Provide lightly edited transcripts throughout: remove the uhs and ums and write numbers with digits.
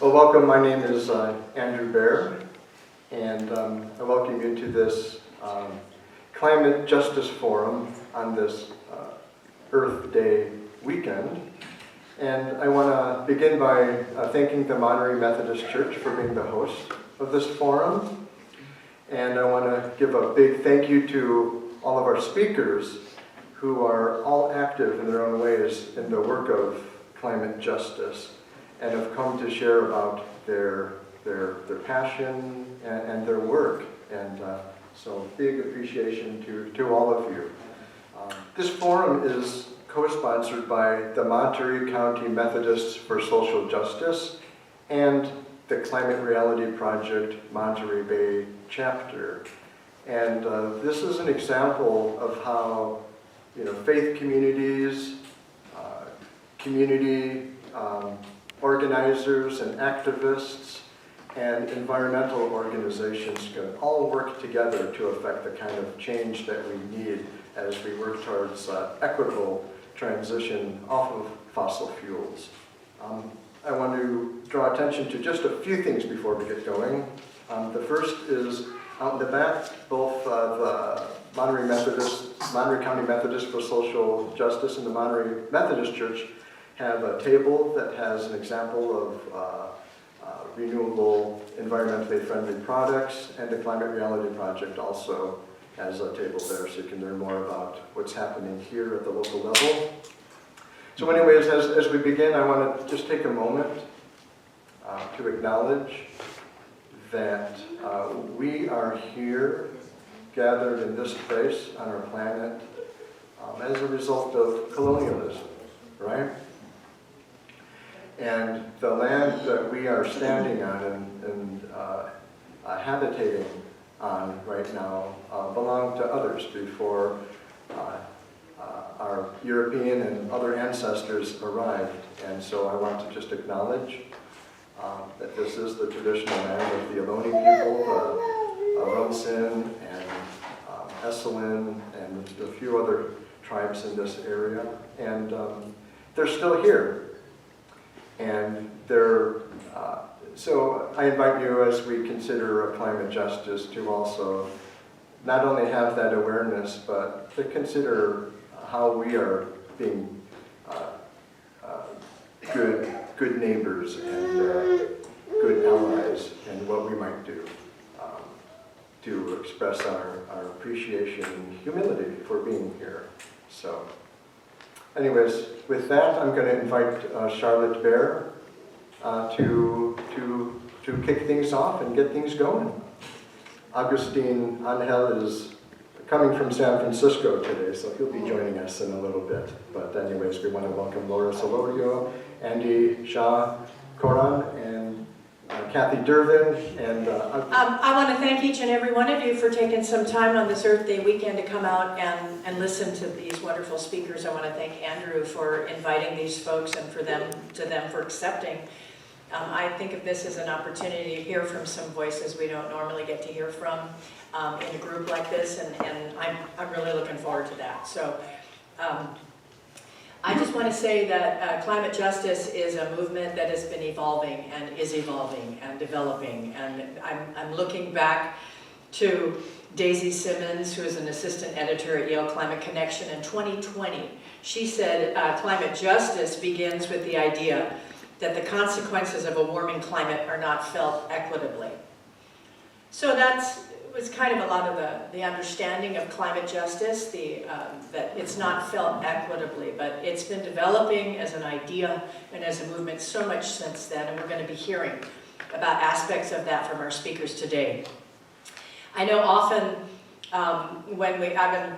Well, welcome. My name is Andrew Baer, and I welcome you to this Climate Justice Forum on this Earth Day weekend. And I want to begin by thanking the Monterey Methodist Church for being the host of this forum. And I want to give a big thank you to all of our speakers who are all active in their own ways in the work of climate justice and have come to share about their passion and their work. And so big appreciation to all of you. This forum is co-sponsored by the Monterey County Methodists for Social Justice and the Climate Reality Project Monterey Bay chapter. And this is an example of how faith communities, community organizers and activists and environmental organizations can all work together to affect the kind of change that we need as we work towards equitable transition off of fossil fuels. I want to draw attention to just a few things before we get going. The first is out in the back, both the Monterey County Methodists for Social Justice and the Monterey Methodist Church have a table that has an example of renewable, environmentally friendly products, and the Climate Reality Project also has a table there so you can learn more about what's happening here at the local level. So anyways, as we begin, I want to just take a moment to acknowledge that we are here gathered in this place on our planet as a result of colonialism, right? And the land that we are standing on and habitating on right now belonged to others before our European and other ancestors arrived. And so I want to just acknowledge that this is the traditional land of the Ohlone people, the Rumsen and Esalen and a few other tribes in this area. And they're still here. And so I invite you, as we consider climate justice, to also not only have that awareness, but to consider how we are being good neighbors and good allies, and what we might do to express our appreciation and humility for being here. So, anyways, with that, I'm going to invite Charlotte Baer to kick things off and get things going. Augustine Angel is coming from San Francisco today, so he'll be joining us in a little bit. But anyways, we want to welcome Laura Solorio, Andy Hsia-Coron, and Kathy Dervin. And I want to thank each and every one of you for taking some time on this Earth Day weekend to come out and listen to these wonderful speakers. I want to thank Andrew for inviting these folks and for them for accepting. I think of this as an opportunity to hear from some voices we don't normally get to hear from in a group like this, and I'm really looking forward to that. So I just want to say that climate justice is a movement that has been evolving and is evolving and developing. And I'm looking back to Daisy Simmons, who is an assistant editor at Yale Climate Connection in 2020. She said climate justice begins with the idea that the consequences of a warming climate are not felt equitably. So that was kind of a lot of the understanding of climate justice, that it's not felt equitably, but it's been developing as an idea and as a movement so much since then, and we're going to be hearing about aspects of that from our speakers today. I know often when I've been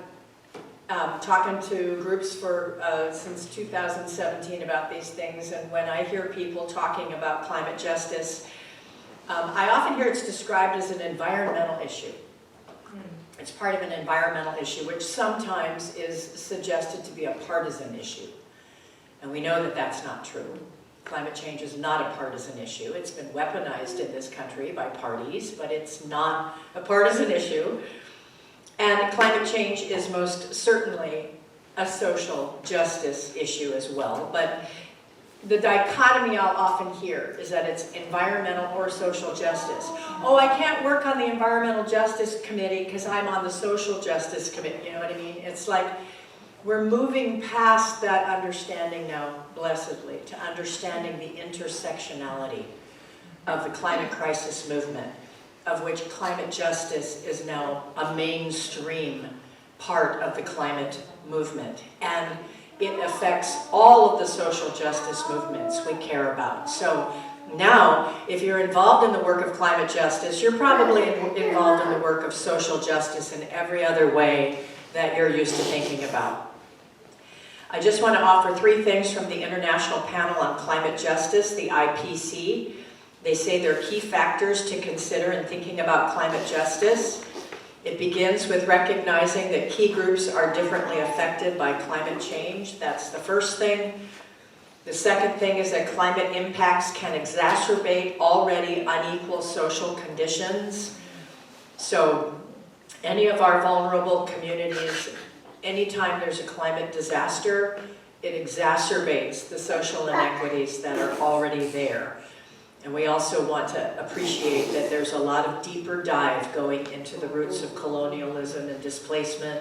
talking to groups since 2017 about these things, and when I hear people talking about climate justice, I often hear it's described as an environmental issue. It's part of an environmental issue, which sometimes is suggested to be a partisan issue. And we know that that's not true. Climate change is not a partisan issue. It's been weaponized in this country by parties, but it's not a partisan issue. And climate change is most certainly a social justice issue as well. But the dichotomy I'll often hear is that it's environmental or social justice. Oh, I can't work on the environmental justice committee because I'm on the social justice committee, you know what I mean? It's like we're moving past that understanding now, blessedly, to understanding the intersectionality of the climate crisis movement, of which climate justice is now a mainstream part of the climate movement. And it affects all of the social justice movements we care about. So now, if you're involved in the work of climate justice, you're probably involved in the work of social justice in every other way that you're used to thinking about. I just want to offer 3 things from the International Panel on Climate Justice, the IPC. They say there are key factors to consider in thinking about climate justice. It begins with recognizing that key groups are differently affected by climate change. That's the first thing. The second thing is that climate impacts can exacerbate already unequal social conditions. So any of our vulnerable communities, anytime there's a climate disaster, it exacerbates the social inequities that are already there. And we also want to appreciate that there's a lot of deeper dive going into the roots of colonialism and displacement,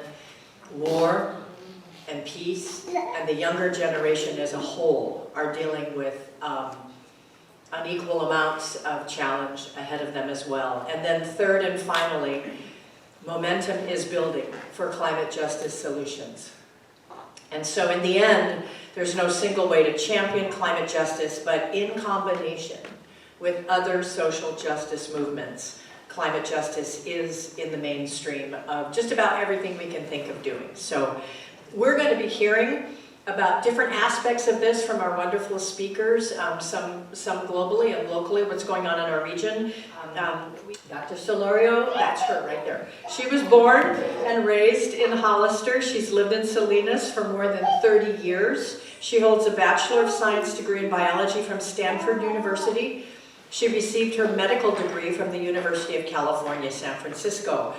war and peace, and the younger generation as a whole are dealing with unequal amounts of challenge ahead of them as well. And then third and finally, momentum is building for climate justice solutions. And so in the end, there's no single way to champion climate justice, but in combination with other social justice movements, climate justice is in the mainstream of just about everything we can think of doing. So we're going to be hearing about different aspects of this from our wonderful speakers, some globally and locally, what's going on in our region. Dr. Solorio, that's her right there. She was born and raised in Hollister. She's lived in Salinas for more than 30 years. She holds a Bachelor of Science degree in biology from Stanford University. She received her medical degree from the University of California, San Francisco.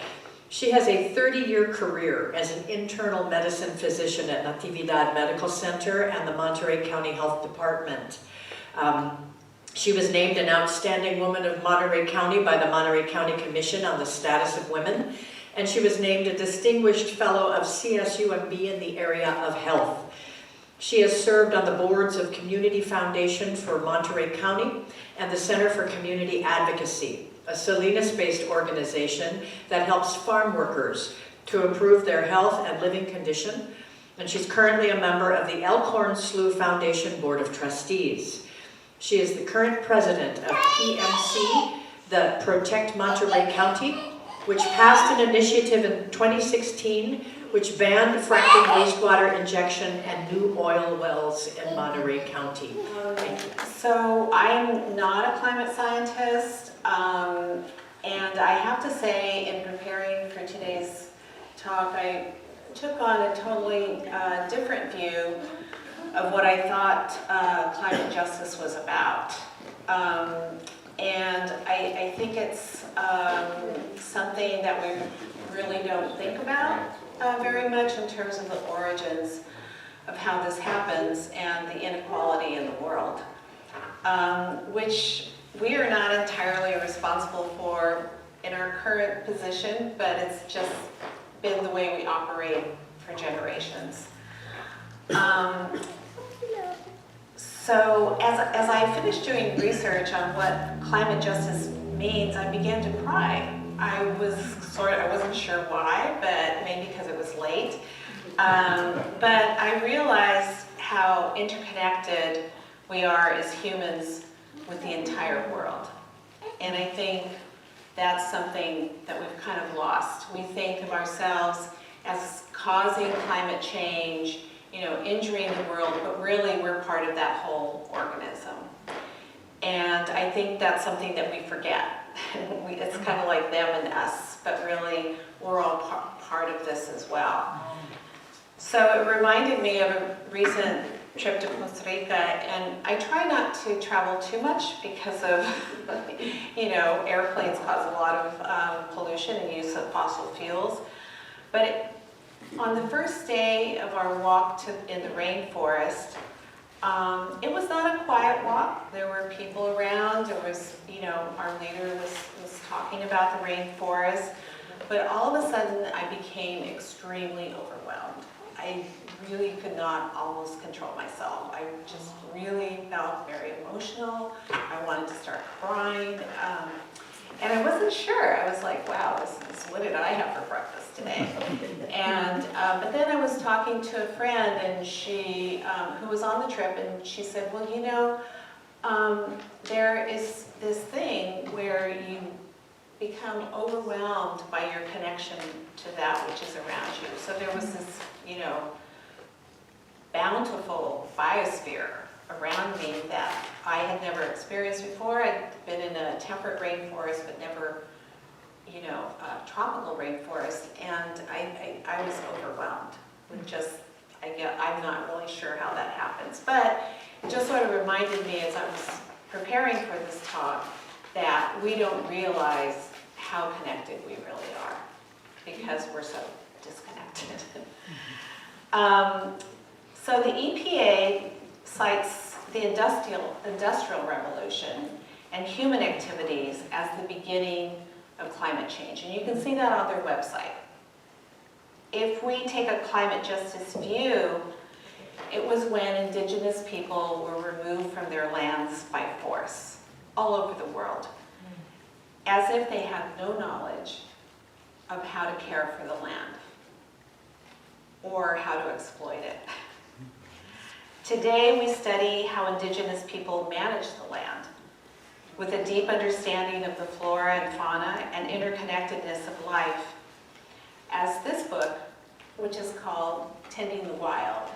She has a 30-year career as an internal medicine physician at Natividad Medical Center and the Monterey County Health Department. She was named an Outstanding Woman of Monterey County by the Monterey County Commission on the Status of Women, and she was named a Distinguished Fellow of CSUMB in the area of health. She has served on the boards of Community Foundation for Monterey County and the Center for Community Advocacy, a Salinas-based organization that helps farm workers to improve their health and living condition. And she's currently a member of the Elkhorn Slough Foundation Board of Trustees. She is the current president of PMC, the Protect Monterey County, which passed an initiative in 2016 which banned fracking wastewater injection and new oil wells in Monterey County. Thank you. So I'm not a climate scientist, and I have to say, in preparing for today's talk, I took on a totally different view of what I thought climate justice was about. And I think it's something that we really don't think about very much in terms of the origins of how this happens and the inequality in the world, which we are not entirely responsible for in our current position, but it's just been the way we operate for generations. So as I finished doing research on what climate justice means, I began to cry. I wasn't sure why, but maybe because it was late. But I realized how interconnected we are as humans with the entire world. And I think that's something that we've kind of lost. We think of ourselves as causing climate change, injuring the world, but really we're part of that whole organism. And I think that's something that we forget. It's kind of like them and us, but really we're all part of this as well. So it reminded me of a recent trip to Costa Rica, and I try not to travel too much because of, airplanes cause a lot of pollution and use of fossil fuels. But on the first day of our walk in the rainforest, It was not a quiet walk. There were people around. There was, our leader was talking about the rainforest. But all of a sudden, I became extremely overwhelmed. I really could not almost control myself. I just really felt very emotional. I wanted to start crying. And I wasn't sure. I was like, wow, what did I have for breakfast today? And, but then I was talking to a friend, and she, who was on the trip, and she said, well, there is this thing where you become overwhelmed by your connection to that which is around you. So there was this, bountiful biosphere around me that I had never experienced before. I'd been in a temperate rainforest, but never, a tropical rainforest, and I was overwhelmed with just, I'm not really sure how that happens. But it just sort of reminded me as I was preparing for this talk that we don't realize how connected we really are because we're so disconnected. So the EPA cites the industrial revolution and human activities as the beginning of climate change. And you can see that on their website. If we take a climate justice view, it was when indigenous people were removed from their lands by force all over the world, as if they had no knowledge of how to care for the land or how to exploit it. Today, we study how indigenous people manage the land with a deep understanding of the flora and fauna and interconnectedness of life, as this book, which is called Tending the Wild.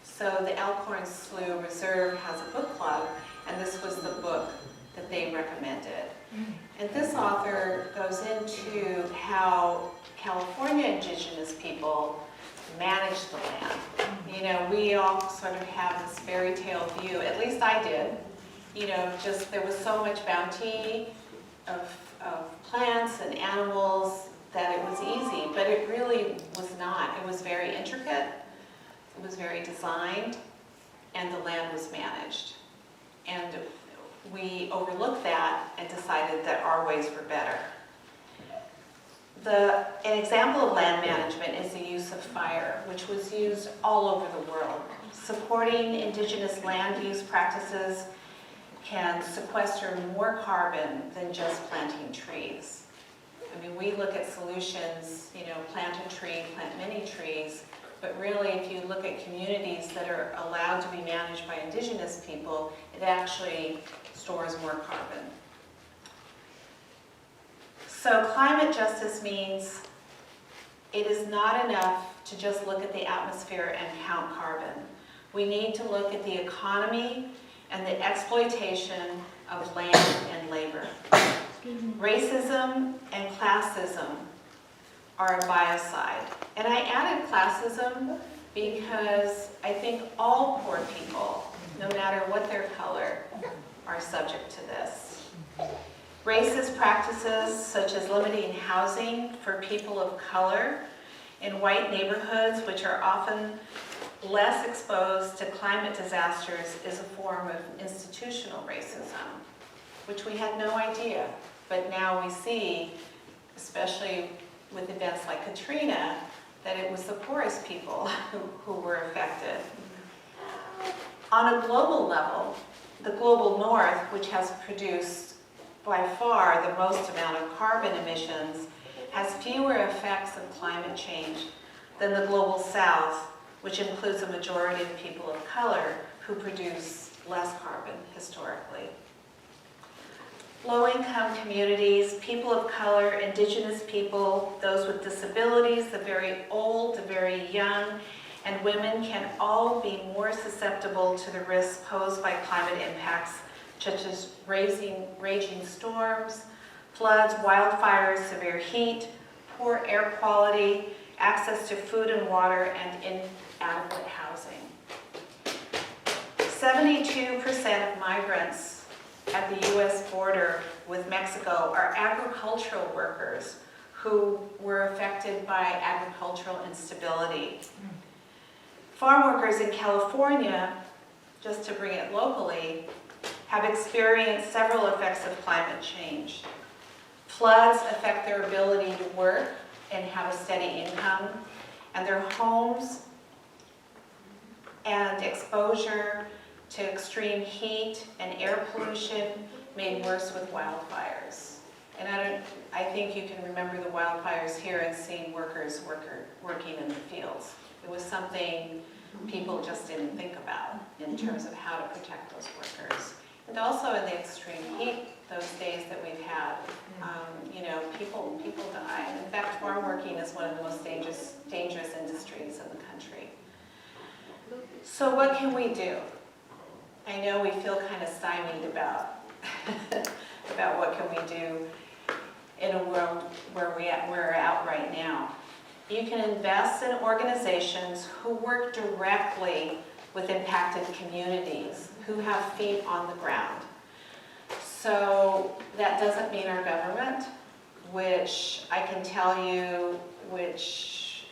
So the Elkhorn Slough Reserve has a book club, and this was the book that they recommended. And this author goes into how California indigenous people manage the land. We all sort of have this fairy tale view, at least I did. Just there was so much bounty of plants and animals that it was easy, but it really was not. It was very intricate, it was very designed, and the land was managed. And we overlooked that and decided that our ways were better. An example of land management is the use of fire, which was used all over the world. Supporting indigenous land use practices can sequester more carbon than just planting trees. We look at solutions, plant a tree, plant many trees, but really if you look at communities that are allowed to be managed by indigenous people, it actually stores more carbon. So climate justice means it is not enough to just look at the atmosphere and count carbon. We need to look at the economy and the exploitation of land and labor. Racism and classism are a biocide. And I added classism because I think all poor people, no matter what their color, are subject to this. Racist practices such as limiting housing for people of color in white neighborhoods, which are often less exposed to climate disasters, is a form of institutional racism, which we had no idea. But now we see, especially with events like Katrina, that it was the poorest people who were affected. On a global level, the global north, which has produced by far the most amount of carbon emissions, has fewer effects of climate change than the global south, which includes a majority of people of color who produce less carbon historically. Low-income communities, people of color, indigenous people, those with disabilities, the very old, the very young, and women can all be more susceptible to the risks posed by climate impacts, such as raging storms, floods, wildfires, severe heat, poor air quality, access to food and water, and inadequate housing. 72% of migrants at the U.S. border with Mexico are agricultural workers who were affected by agricultural instability. Farm workers in California just to bring it locally, have experienced several effects of climate change. Floods affect their ability to work and have a steady income, and their homes, and exposure to extreme heat and air pollution made worse with wildfires. And I think you can remember the wildfires here and seeing workers working in the fields. It was something people just didn't think about in terms of how to protect those workers. And also in the extreme heat, those days that we've had, you know, people die. And in fact, farm working is one of the most dangerous industries in the country. So what can we do? I know we feel kind of stymied about what can we do in a world where we're at right now. You can invest in organizations who work directly with impacted communities, who have feet on the ground. So that doesn't mean our government, which I can tell you, which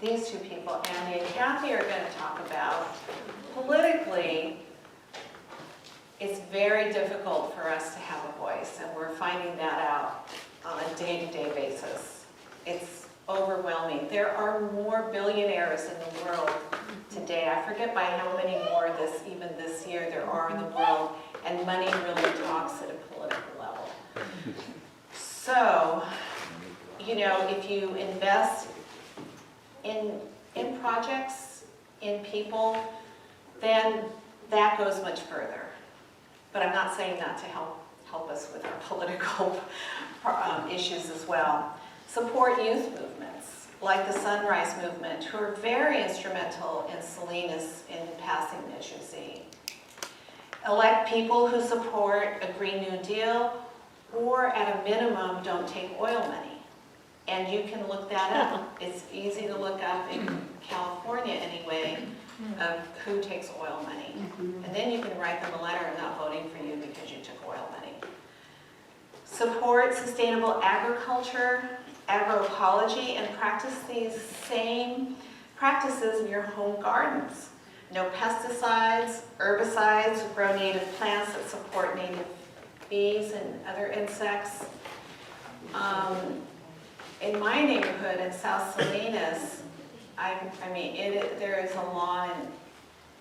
these two people, Andy and Kathy, are going to talk about. Politically, it's very difficult for us to have a voice, and we're finding that out on a day-to-day basis. It's overwhelming. There are more billionaires in the world today. I forget by how many more even this year there are in the world, and money really talks at a political level. So, you know, if you invest in projects, in people, then that goes much further. But I'm not saying that to help us with our political issues as well. Support youth movements, like the Sunrise Movement, who are very instrumental in Salinas in passing Measure Z. Elect people who support a Green New Deal, or at a minimum, don't take oil money. And you can look that up. It's easy to look up in California anyway, of who takes oil money. And then you can write them a letter, I'm not voting for you because you took oil money. Support sustainable agriculture, agroecology, and practice these same practices in your home gardens. No pesticides, herbicides, grow native plants that support native bees and other insects. In my neighborhood in South Salinas, I mean, there is a lawn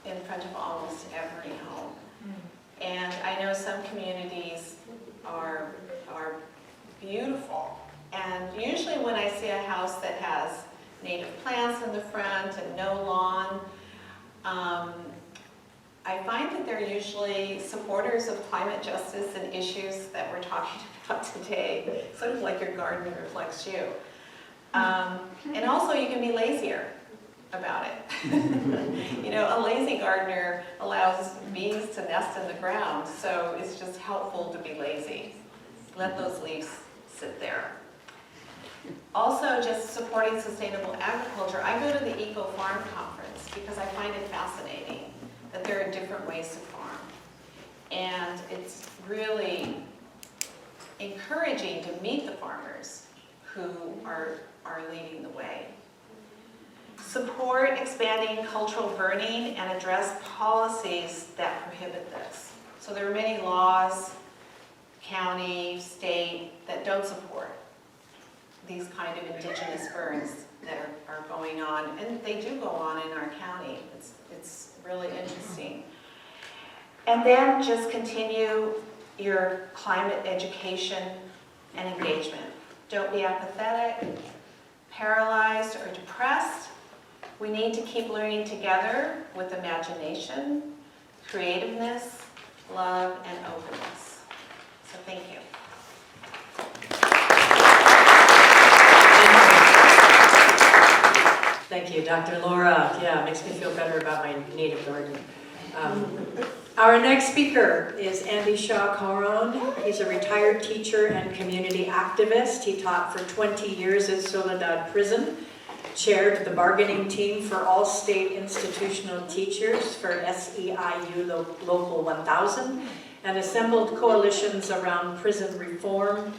in front of almost every home. And I know some communities are beautiful. And usually when I see a house that has native plants in the front and no lawn, I find that they're usually supporters of climate justice and issues that we're talking about today, sort of like your garden reflects you. And also you can be lazier about it. You know, a lazy gardener allows bees to nest in the ground, so it's just helpful to be lazy. Let those leaves sit there. Also, just supporting sustainable agriculture. I go to the Eco Farm Conference because I find it fascinating that there are different ways to farm. And it's really encouraging to meet the farmers who are leading the way. Support expanding cultural burning and address policies that prohibit this. So there are many laws, county, state, that don't support these kind of indigenous burns that are going on, and they do go on in our county. It's really interesting. And then just continue your climate education and engagement. Don't be apathetic, paralyzed, or depressed. We need to keep learning together with imagination, creativeness, love, and openness. So thank you. Thank you, Dr. Laura. Yeah, it makes me feel better about my native garden. Our next speaker is Andy Hsia-Coron. He's a retired teacher and community activist. He taught for 20 years at Soledad Prison, chaired the bargaining team for all state institutional teachers for SEIU Local 1000, and assembled coalitions around prison reform.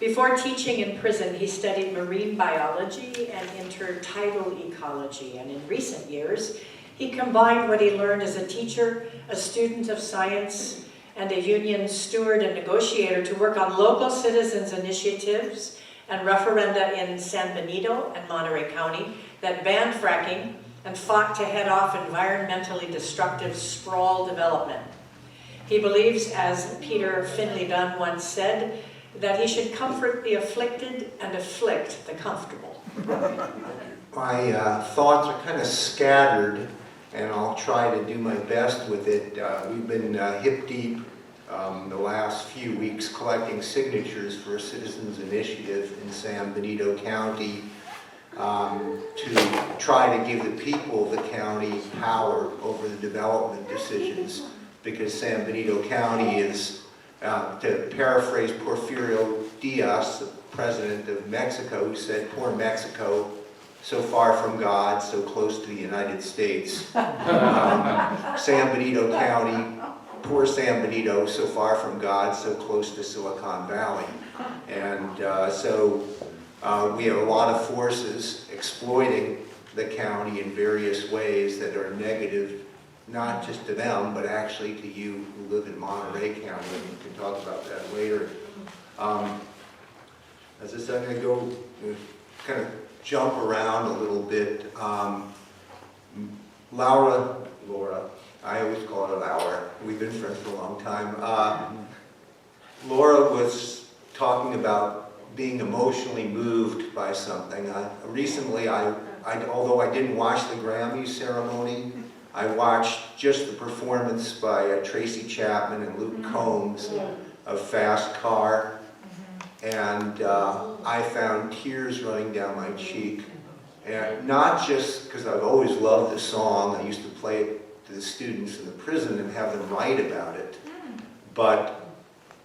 Before teaching in prison, he studied marine biology and intertidal ecology, and in recent years, He combined what he learned as a teacher, a student of science, and a union steward and negotiator to work on local citizens' initiatives and referenda in San Benito and Monterey County that banned fracking and fought to head off environmentally destructive sprawl development. He believes, as Peter Finley Dunn once said, that he should comfort the afflicted and afflict the comfortable. My thoughts are kind of scattered, and I'll try to do my best with it. We've been hip deep the last few weeks collecting signatures for a citizens initiative in San Benito County to try to give the people of the county power over the development decisions, because San Benito County is, to paraphrase Porfirio Diaz, the president of Mexico, who said, "Poor Mexico, so far from God, so close to the United States." San Benito County, poor San Benito, so far from God, so close to Silicon Valley. And so we have a lot of forces exploiting the county in various ways that are negative, not just to them, but actually to you who live in Monterey County, and we can talk about that later. As I said, I'm going to go kind of jump around a little bit. Laura, I always call her Laura. We've been friends for a long time. Laura was talking about being emotionally moved by something. Recently, although I didn't watch the Grammy ceremony, I watched just the performance by Tracy Chapman and Luke Combs of Fast Car, and I found tears running down my cheek. And not just because I've always loved the song, I used to play it to the students in the prison and have them write about it, but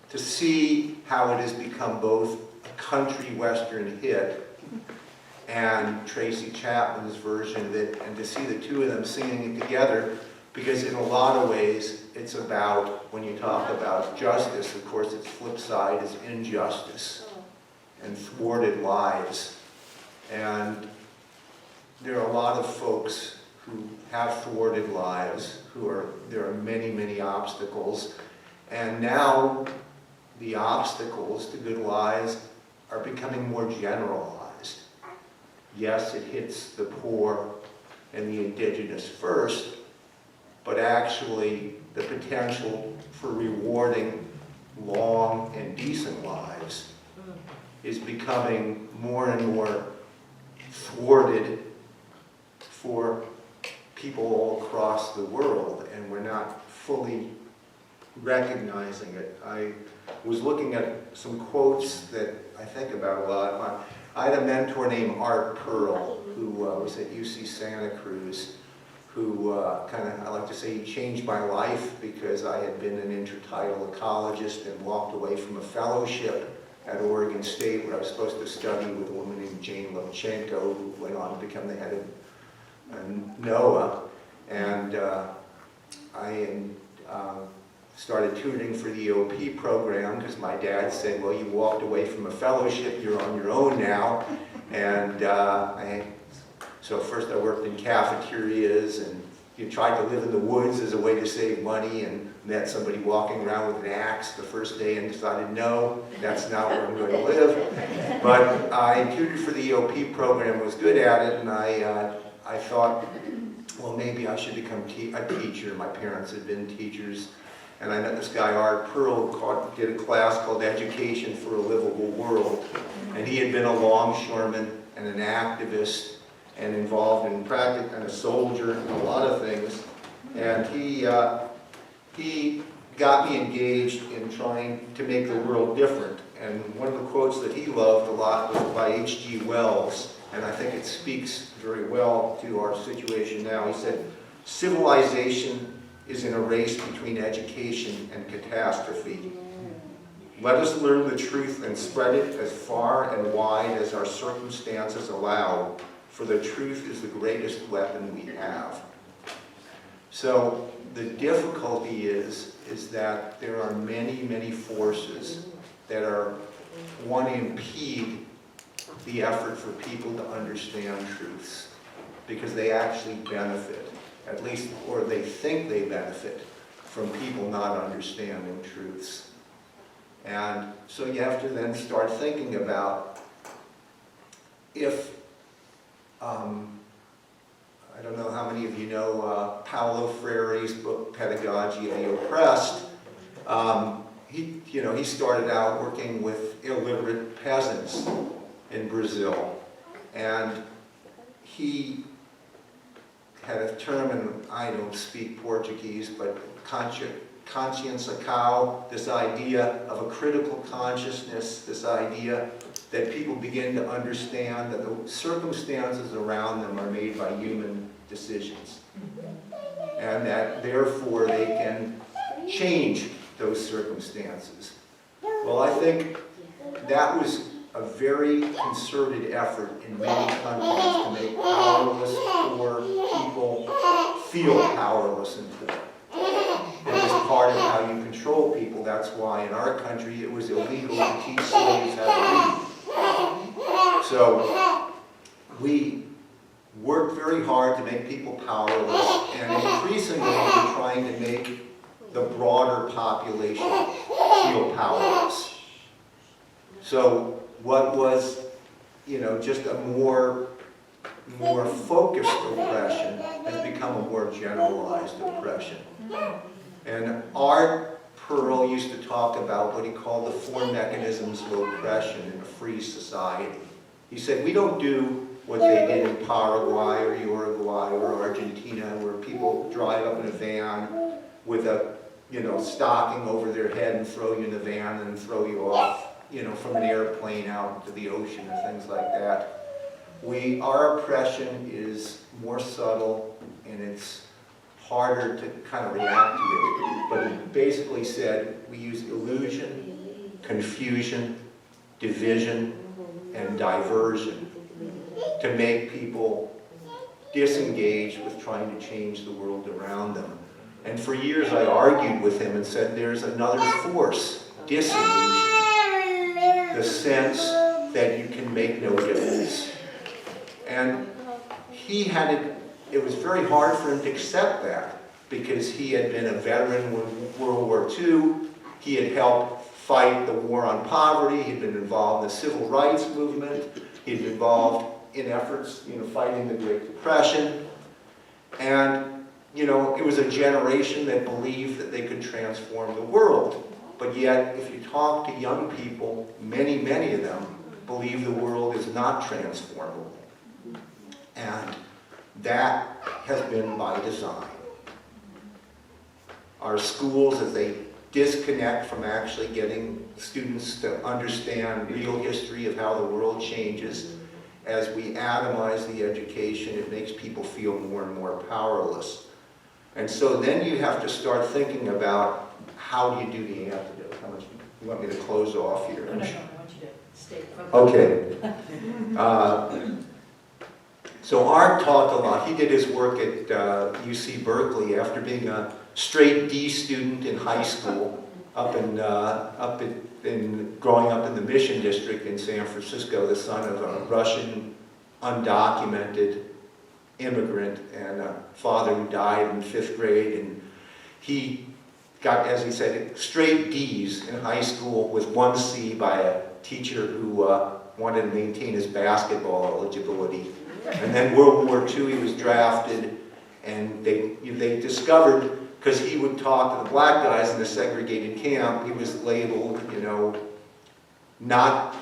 to see how it has become both a country western hit and Tracy Chapman's version of it, and to see the two of them singing it together, because in a lot of ways it's about, when you talk about justice, of course its flip side is injustice and thwarted lives. And there are a lot of folks who have thwarted lives, there are many, many obstacles, and now the obstacles to good lives are becoming more generalized. Yes, it hits the poor and the indigenous first, but actually the potential for rewarding long and decent lives is becoming more and more thwarted for people all across the world, and we're not fully recognizing it. I was looking at some quotes that I think about a lot. I had a mentor named Art Pearl, who was at UC Santa Cruz, who I like to say he changed my life, because I had been an intertidal ecologist and walked away from a fellowship at Oregon State where I was supposed to study with a woman named Jane Levchenko, who went on to become the head of NOAA. And I started tutoring for the EOP program because my dad said, well, you walked away from a fellowship, you're on your own now. And so first I worked in cafeterias, and you tried to live in the woods as a way to save money, and met somebody walking around with an axe the first day and decided, no, that's not where I'm going to live. But I tutored for the EOP program, was good at it, and I thought, well, maybe I should become a teacher. My parents had been teachers. And I met this guy, Art Pearl, did a class called Education for a Livable World. And he had been a longshoreman and an activist and involved in practice and a soldier and a lot of things. And he got me engaged in trying to make the world different. And one of the quotes that he loved a lot was by H.G. Wells, and I think it speaks very well to our situation now. He said, civilization is in a race between education and catastrophe. Let us learn the truth and spread it as far and wide as our circumstances allow, for the truth is the greatest weapon we have. So the difficulty is that there are many, many forces that want to impede the effort for people to understand truths, because they actually benefit. at least, or they think they benefit from people not understanding truths. And so you have to then start thinking about if, I don't know how many of you know Paulo Freire's book, Pedagogy of the Oppressed. He started out working with illiterate peasants in Brazil. And he had a term, and I don't speak Portuguese, but consciência, this idea of a critical consciousness, this idea that people begin to understand that the circumstances around them are made by human decisions. And that therefore they can change those circumstances. Well, I think that was a very concerted effort in many countries to make powerless, poor people feel powerless and poor. It was part of how you control people. That's why in our country it was illegal to teach slaves how to read. So we worked very hard to make people powerless, and increasingly we're trying to make the broader population feel powerless. So what was, just a more focused oppression has become a more generalized oppression. And Art Pearl used to talk about what he called the four mechanisms of oppression in a free society. He said, we don't do what they did in Paraguay or Uruguay or Argentina, where people drive up in a van with a stocking over their head and throw you in the van and throw you off, from an airplane out into the ocean and things like that. Our oppression is more subtle and it's harder to kind of react to it. But he basically said we use illusion, confusion, division, and diversion to make people disengage with trying to change the world around them. And for years I argued with him and said there's another force, disillusion, the sense that you can make no difference. And he had it was very hard for him to accept that because he had been a veteran in World War II. He had helped fight the war on poverty. He'd been involved in the civil rights movement. He'd been involved in efforts, fighting the Great Depression. And, it was a generation that believed that they could transform the world. But yet, if you talk to young people, many, many of them believe the world is not transformable. And that has been by design. Our schools, as they disconnect from actually getting students to understand real history of how the world changes, as we atomize the education, it makes people feel more and more powerless. And so then you have to start thinking about how do you do the antidote? How much you want me to close off here? No, I want you to stay focused. Okay. So Art talked a lot. He did his work at UC Berkeley after being a straight D student in high school, growing up in the Mission District in San Francisco, the son of a Russian undocumented immigrant and a father who died in 5th grade. And he got, as he said, straight D's in high school with 1 C by a teacher who wanted to maintain his basketball eligibility. And then World War II, he was drafted, and they discovered, because he would talk to the black guys in the segregated camp, he was labeled, not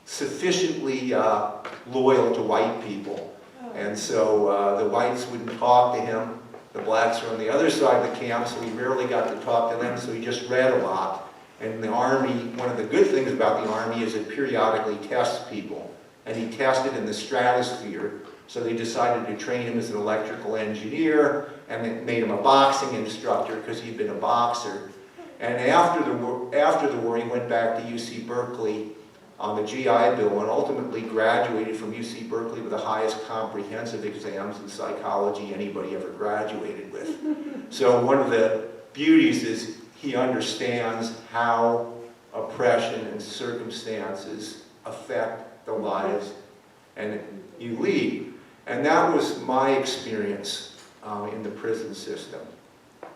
sufficiently loyal to white people. And so the whites wouldn't talk to him. The blacks were on the other side of the camp, so he rarely got to talk to them, so he just read a lot. And the Army, one of the good things about the Army is it periodically tests people. And he tested in the stratosphere, so they decided to train him as an electrical engineer, and they made him a boxing instructor because he'd been a boxer. And after the war, he went back to UC Berkeley on the GI Bill and ultimately graduated from UC Berkeley with the highest comprehensive exams in psychology anybody ever graduated with. So one of the beauties is he understands how oppression and circumstances affect the lives and you lead. And that was my experience. in the prison system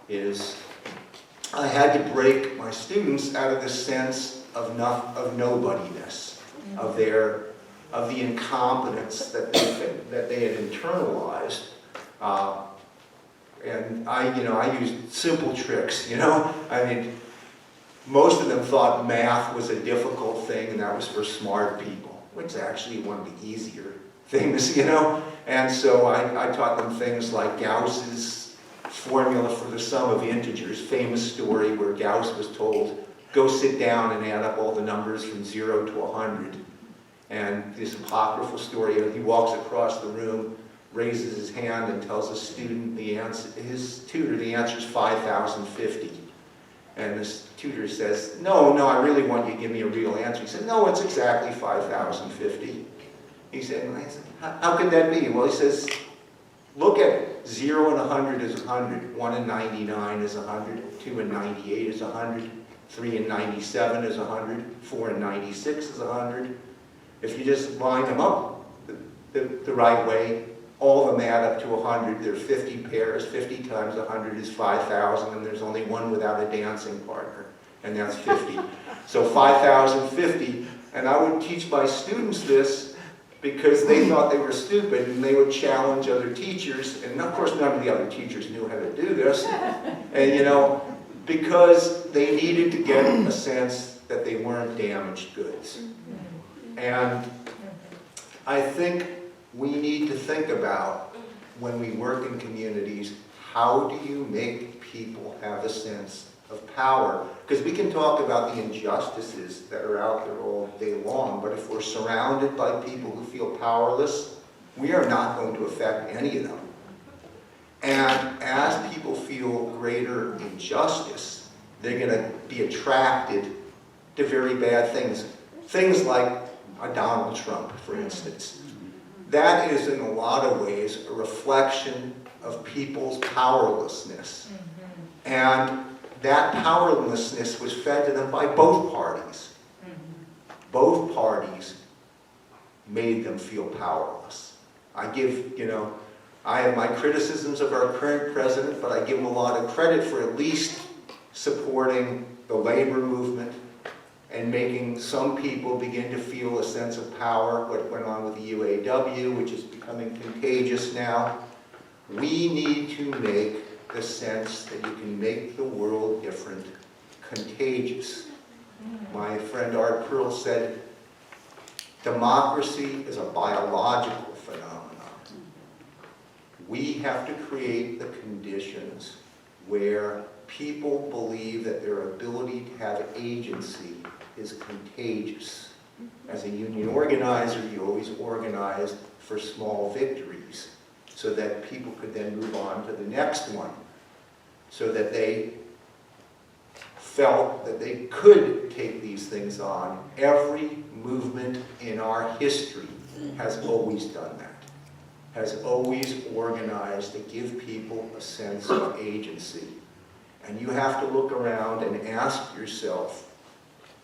is I had to break my students out of the sense of nobodiness, of the incompetence that they had internalized. And I used simple tricks, I mean, most of them thought math was a difficult thing and that was for smart people, which is actually one of the easier things, And so I taught them things like Gauss's formula for the sum of integers, famous story where Gauss was told, go sit down and add up all the numbers from 0 to 100. And this apocryphal story, he walks across the room, raises his hand and tells his student his tutor, the answer is 5,050. And this tutor says, no, I really want you to give me a real answer. He said, no, it's exactly 5,050. He said, how could that be? Well, he says, look at it. 0 and 100 is 100. 1 and 99 is 100. 2 and 98 is 100. 3 and 97 is 100. 4 and 96 is 100. If you just line them up the right way, all of them add up to 100. There are 50 pairs. 50 times 100 is 5,000, and there's only one without a dancing partner, and that's 50. So 5,050, and I would teach my students this because they thought they were stupid, and they would challenge other teachers, and of course none of the other teachers knew how to do this, and because they needed to get a sense that they weren't damaged goods. And I think we need to think about, when we work in communities, how do you make people have a sense of power? Because we can talk about the injustices that are out there all day long, but if we're surrounded by people who feel powerless, we are not going to affect any of them. And as people feel greater injustice, they're going to be attracted to very bad things. Things like a Donald Trump, for instance. That is, in a lot of ways, a reflection of people's powerlessness. And that powerlessness was fed to them by both parties. Both parties made them feel powerless. I have my criticisms of our current president, but I give him a lot of credit for at least supporting the labor movement and making some people begin to feel a sense of power. What went on with the UAW, which is becoming contagious now. We need to make the sense that you can make the world different contagious. My friend Art Pearl said, democracy is a biological phenomenon. We have to create the conditions where people believe that their ability to have agency is contagious. As a union organizer, you always organize for small victories so that people could then move on to the next one, so that they felt that they could take these things on. Every movement in our history has always done that, has always organized to give people a sense of agency. And you have to look around and ask yourself,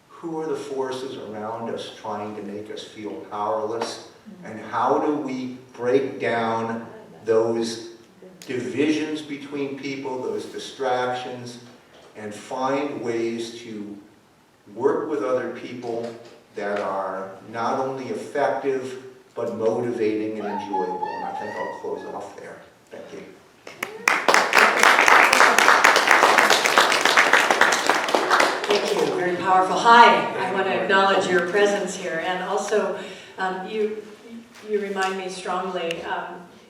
who are the forces around us trying to make us feel powerless? And how do we break down those divisions between people, those distractions, and find ways to work with other people that are not only effective, but motivating and enjoyable? And I think I'll close off there. Thank you. Thank you, very powerful. Hi, I want to acknowledge your presence here, and also you remind me strongly,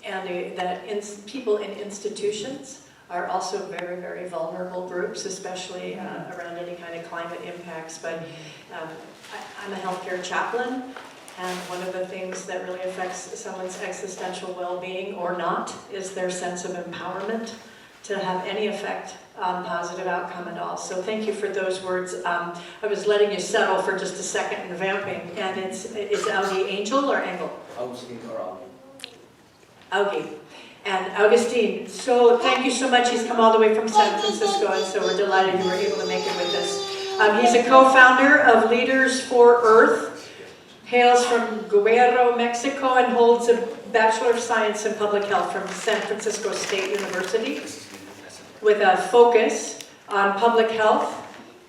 Andy, that people in institutions are also very, very vulnerable groups, especially around any kind of climate impacts. But I'm a healthcare chaplain, and one of the things that really affects someone's existential well-being or not is their sense of empowerment to have any effect on positive outcome at all. So thank you for those words. I was letting you settle for just a second and vamping, and it's Augie Angel or Engel? Augustine or Augie. Augie. And Augustine, so thank you so much. He's come all the way from San Francisco, and so we're delighted you were able to make it with us. He's a co-founder of Leaders for Earth. hails from Guerrero, Mexico, and holds a Bachelor of Science in Public Health from San Francisco State University with a focus on public health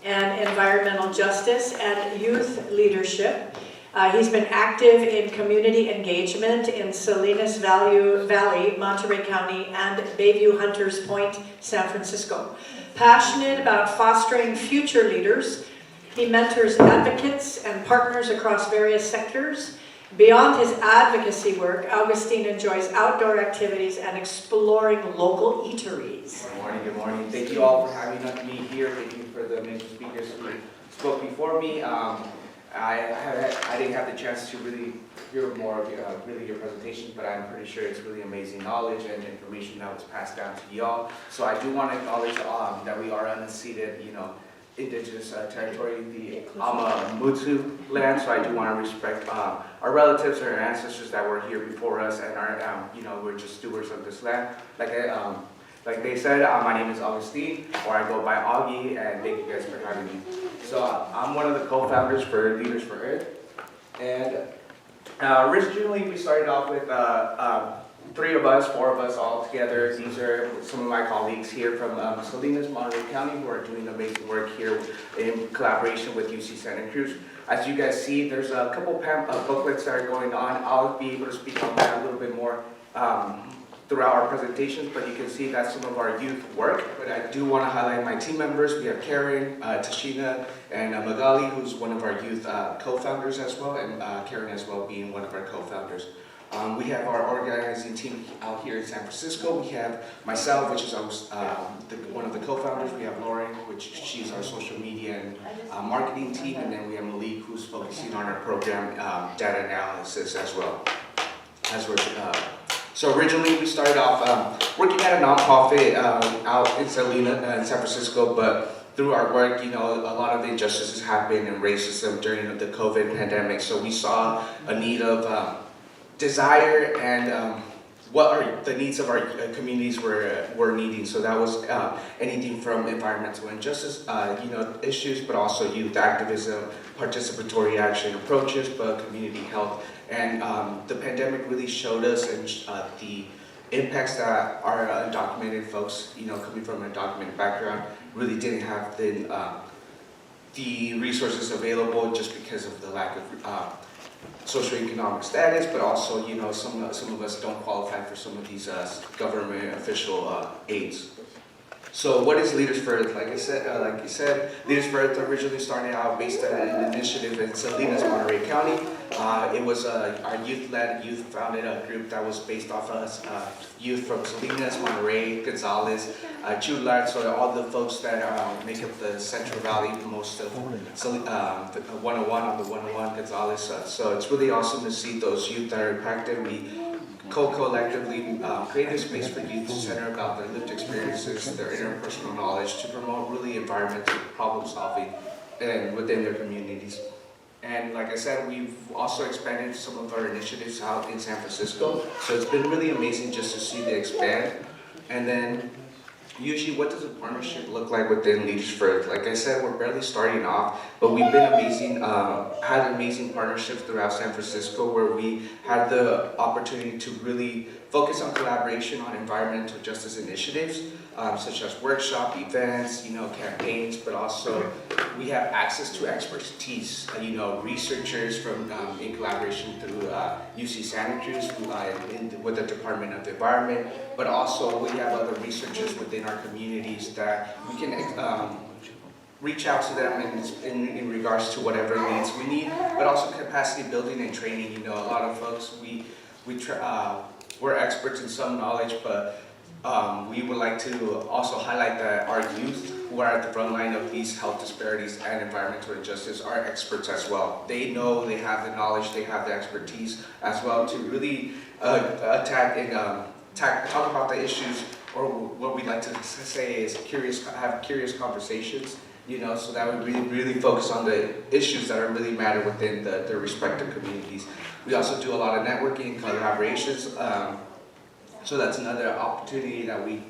and environmental justice and youth leadership. He's been active in community engagement in Salinas Valley, Monterey County, and Bayview Hunters Point, San Francisco. Passionate about fostering future leaders, he mentors advocates and partners across various sectors. Beyond his advocacy work, Augustine enjoys outdoor activities and exploring local eateries. Good morning, good morning. Thank you all for having me here. Thank you for the many speakers who spoke before me. I didn't have the chance to really hear more of your presentations, but I'm pretty sure it's really amazing knowledge and information that was passed down to y'all. So I do want to acknowledge that we are unceded, indigenous territory, the Mutu land. So I do want to respect our relatives and our ancestors that were here before us, and our, we're just stewards of this land. Like they said, my name is Augustine, or I go by Augie, and thank you guys for having me. So I'm one of the co-founders for Leaders for Earth, and originally we started off with 4 of us all together. These are some of my colleagues here from Salinas, Monterey County, who are doing amazing work here in collaboration with UC Santa Cruz. As you guys see, there's a couple booklets that are going on. I'll be able to speak on that a little bit more throughout our presentations, but you can see that's some of our youth work. But I do want to highlight my team members. We have Karen, Tashina, and Magali, who's one of our youth co-founders as well, and Karen as well being one of our co-founders. We have our organizing team out here in San Francisco. We have myself, which is one of the co-founders. We have Lauren, which she's our social media and marketing team. And then we have Malik, who's focusing on our program data analysis as well. So originally we started off working at a nonprofit out in Salinas, in San Francisco, but through our work, a lot of the injustices happened and racism during the COVID pandemic. So we saw a need of desire and what are the needs of our communities were needing. So that was anything from environmental injustice, issues, but also youth activism, participatory action approaches, but community health. And the pandemic really showed us the impacts that our undocumented folks, coming from an undocumented background, really didn't have the resources available just because of the lack of socioeconomic status, but also, some of us don't qualify for some of these government official aids. So what is Leaders for Earth? Like you said, Leaders for Earth originally started out based on an initiative in Salinas, Monterey County. It was our youth-founded group that was based off of youth from Salinas, Monterey, Gonzales, Chular, so all the folks that make up the Central Valley, most of the 101 on the 101 Gonzales. So it's really awesome to see those youth that are active. We collectively created a space for youth to center about their lived experiences, their interpersonal knowledge, to promote really environmental problem solving and within their communities. And like I said, we've also expanded some of our initiatives out in San Francisco. So it's been really amazing just to see the expand. And then usually what does a partnership look like within Leaders for Earth? Like I said, we're barely starting off, but we've been had amazing partnerships throughout San Francisco where we had the opportunity to really focus on collaboration on environmental justice initiatives, such as workshop events, campaigns, but also we have access to expertise, researchers from in collaboration through UC Santa Cruz with the Department of the Environment, but also we have other researchers within our communities that we can reach out to them in regards to whatever needs we need, but also capacity building and training. A lot of folks, we're experts in some knowledge, but we would like to also highlight that our youth who are at the front line of these health disparities and environmental injustice are experts as well. They know, they have the knowledge, they have the expertise as well to really attack and talk about the issues, or what we like to say is have curious conversations, so that we really focus on the issues that are really matter within their respective communities. We also do a lot of networking and collaborations. So that's another opportunity that we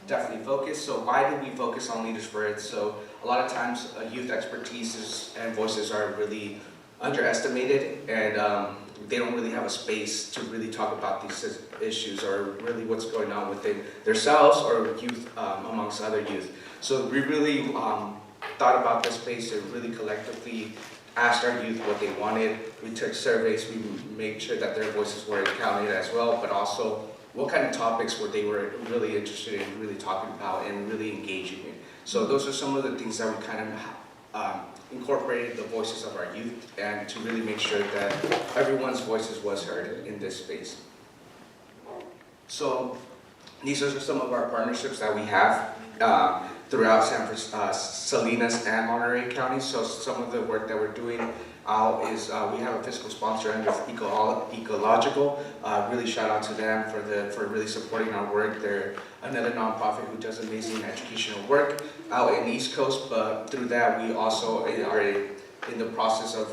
definitely focus. So why do we focus on Leaders for Earth? So a lot of times youth expertise and voices are really underestimated, and they don't really have a space to really talk about these issues or really what's going on within themselves or youth amongst other youth. So we really thought about this space and really collectively asked our youth what they wanted. We took surveys, we made sure that their voices were counted as well, but also what kind of topics they were really interested in really talking about and really engaging in. So those are some of the things that we kind of incorporated the voices of our youth and to really make sure that everyone's voices was heard in this space. So these are some of our partnerships that we have throughout Salinas and Monterey County. So some of the work that we're doing is we have a fiscal sponsor under Ecological. Really shout out to them for really supporting our work. They're another nonprofit who does amazing educational work out in the East Coast, but through that we also are in the process of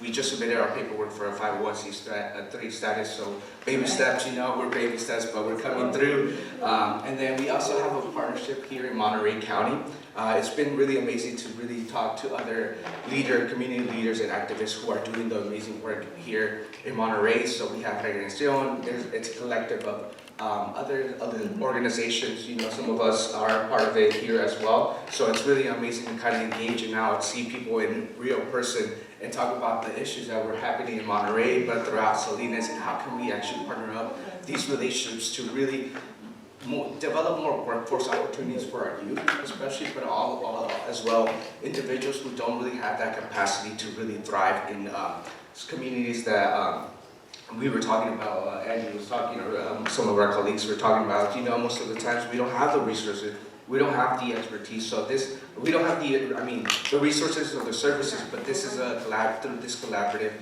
we just submitted our paperwork for a 501c3 status, so baby steps, we're baby steps, but we're coming through. And then we also have a partnership here in Monterey County. It's been really amazing to really talk to other community leaders and activists who are doing the amazing work here in Monterey. So we have Generación, it's a collective of other organizations, some of us are part of it here as well. So it's really amazing to kind of engage and now see people in real person and talk about the issues that were happening in Monterey, but throughout Salinas, and how can we actually partner up these relationships to really develop more workforce opportunities for our youth, especially, but all as well, individuals who don't really have that capacity to really thrive in communities that we were talking about, Andy was talking, or some of our colleagues were talking about, most of the times we don't have the resources, we don't have the expertise, so we don't have the resources or the services, but this is through this collaborative,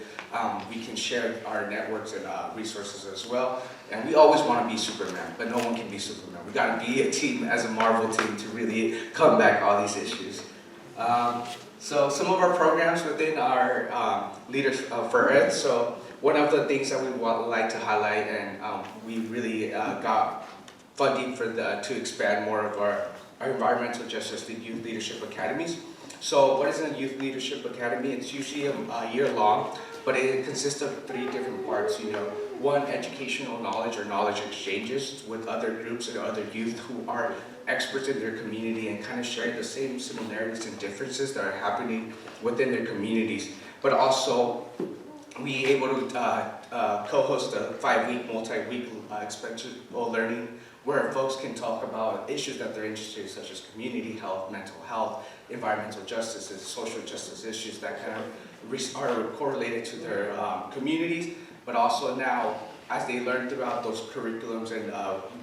we can share our networks and resources as well. And we always want to be Superman, but no one can be Superman. We got to be a team as a Marvel team to really combat all these issues. So some of our programs within our Leaders for Earth. So one of the things that we would like to highlight, and we really got funding to expand more of our environmental justice, the Youth Leadership Academies. So what is a Youth Leadership Academy? It's usually a year long, but it consists of 3 different parts. One, educational knowledge or knowledge exchanges with other groups and other youth who are experts in their community and kind of sharing the same similarities and differences that are happening within their communities. But also, we able to co-host a 5-week, multi-week experiential learning where folks can talk about issues that they're interested in, such as community health, mental health, environmental justice, and social justice issues that kind of are correlated to their communities, but also now, as they learn throughout those curriculums and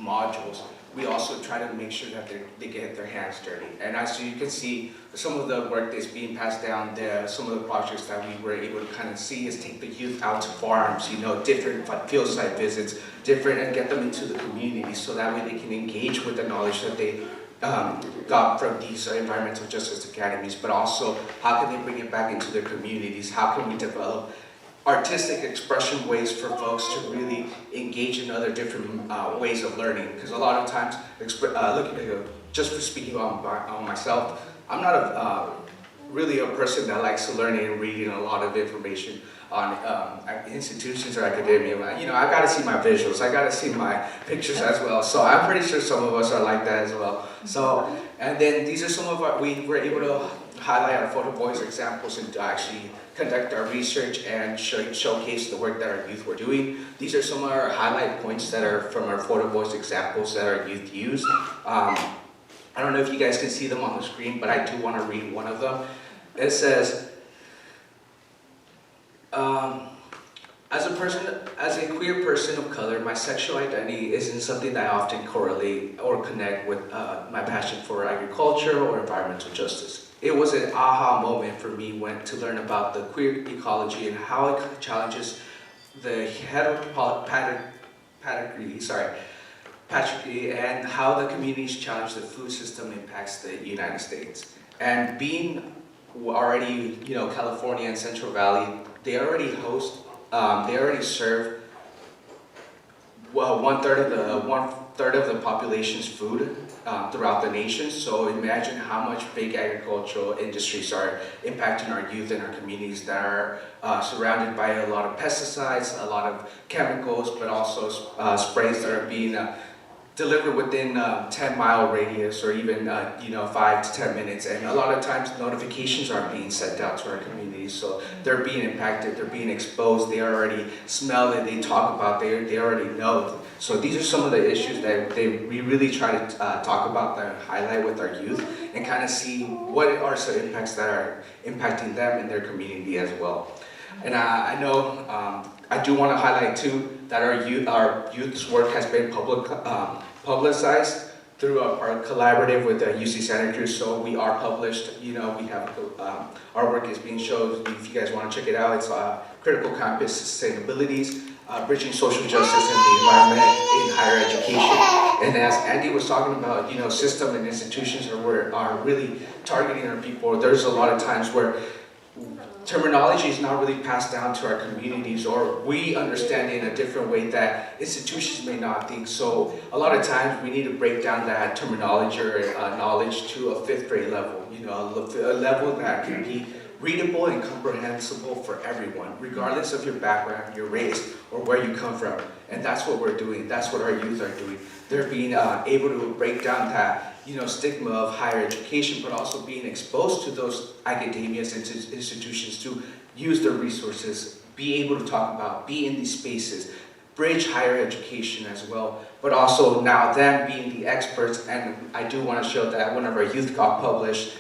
modules, we also try to make sure that they get their hands dirty. And as you can see, some of the work that's being passed down, some of the projects that we were able to kind of see is take the youth out to farms, different field site visits, and get them into the community so that way they can engage with the knowledge that they got from these environmental justice academies, but also how can they bring it back into their communities? How can we develop artistic expression ways for folks to really engage in other different ways of learning? Because a lot of times, just for speaking on myself, I'm not really a person that likes learning and reading a lot of information on institutions or academia. I got to see my visuals, I got to see my pictures as well. So I'm pretty sure some of us are like that as well. So, and then these are some of we were able to highlight our photo voice examples and to actually conduct our research and showcase the work that our youth were doing. These are some of our highlight points that are from our photo voice examples that our youth use. I don't know if you guys can see them on the screen, but I do want to read one of them. It says, as a queer person of color, my sexual identity isn't something that I often correlate or connect with my passion for agriculture or environmental justice. It was an aha moment for me to learn about the queer ecology and how it challenges the patriarchy and how the communities challenge the food system impacts the United States. And being already, California and Central Valley, they already serve 1/3 of the 1/3 of the population's food throughout the nation. So imagine how much big agricultural industries are impacting our youth and our communities that are surrounded by a lot of pesticides, a lot of chemicals, but also sprays that are being delivered within 10-mile radius or even 5 to 10 minutes. And a lot of times notifications aren't being sent out to our communities, so they're being impacted, they're being exposed, they already smell it, they talk about, they already know. So these are some of the issues that we really try to talk about, that highlight with our youth, and kind of see what are some impacts that are impacting them and their community as well. And I know I do want to highlight too that our youth's work has been publicized through our collaborative with the UC Santa Cruz. So we are published. We have our work is being shown. If you guys want to check it out, it's Critical Campus Sustainabilities, Bridging Social Justice and the Environment in Higher Education. And as Andy was talking about, system and institutions are really targeting our people. There's a lot of times where terminology is not really passed down to our communities, or we understand it in a different way that institutions may not think. So a lot of times we need to break down that terminology or knowledge to a 5th grade level, a level that can be readable and comprehensible for everyone, regardless of your background, your race, or where you come from. And that's what we're doing. That's what our youth are doing. They're being able to break down that stigma of higher education, but also being exposed to those academias and institutions to use their resources, be able to talk about, be in these spaces, bridge higher education as well, but also now them being the experts. And I do want to show that one of our youth got published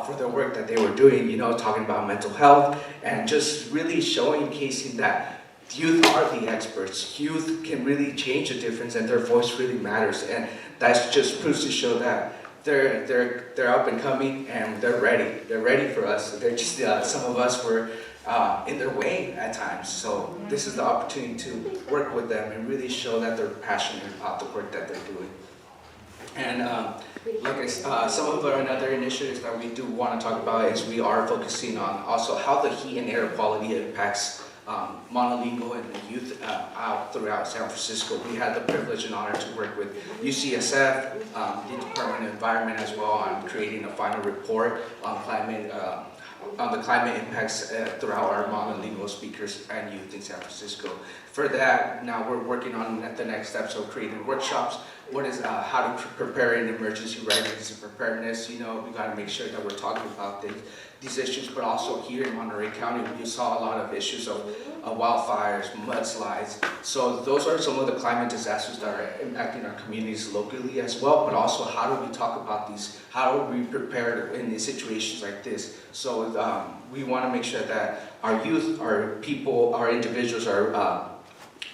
for the work that they were doing, talking about mental health and just really showcasing that youth are the experts. Youth can really change the difference, and their voice really matters. And that just proves to show that they're up and coming, and they're ready. They're ready for us. They're just some of us were in their way at times. So this is the opportunity to work with them and really show that they're passionate about the work that they're doing. And some of our other initiatives that we do want to talk about is we are focusing on also how the heat and air quality impacts monolingual and the youth out throughout San Francisco. We had the privilege and honor to work with UCSF, the Department of Environment as well, on creating a final report on the climate impacts throughout our monolingual speakers and youth in San Francisco. For that, now we're working on the next steps of creating workshops. What is how to prepare in emergency readiness and preparedness. We got to make sure that we're talking about these issues, but also here in Monterey County, we saw a lot of issues of wildfires, mudslides. So those are some of the climate disasters that are impacting our communities locally as well, but also how do we talk about these? How do we prepare in these situations like this? So we want to make sure that our youth, our people, our individuals are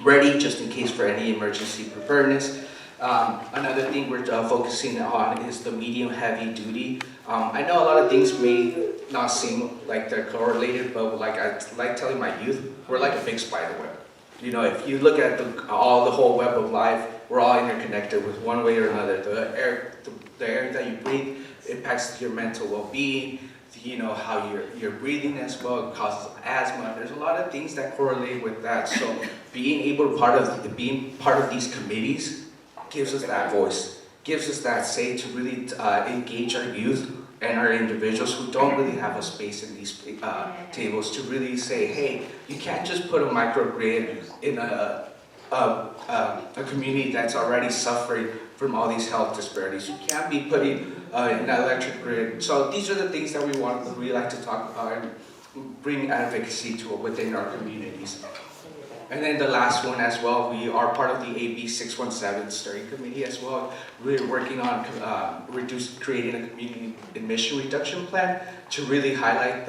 ready just in case for any emergency preparedness. Another thing we're focusing on is the medium heavy duty. I know a lot of things may not seem like they're correlated, but like I like telling my youth, we're like a big spider web. If you look at the whole web of life, we're all interconnected with one way or another. The air that you breathe impacts your mental well-being. How you're breathing as well causes asthma. There's a lot of things that correlate with that. So being part of these committees gives us that voice, gives us that say to really engage our youth and our individuals who don't really have a space in these tables to really say, hey, you can't just put a microgrid in a community that's already suffering from all these health disparities. You can't be putting an electric grid. So these are the things that we like to talk about and bring advocacy to within our communities. And then the last one as well, we are part of the AB 617 steering committee as well. We're working on creating a community emission reduction plan to really highlight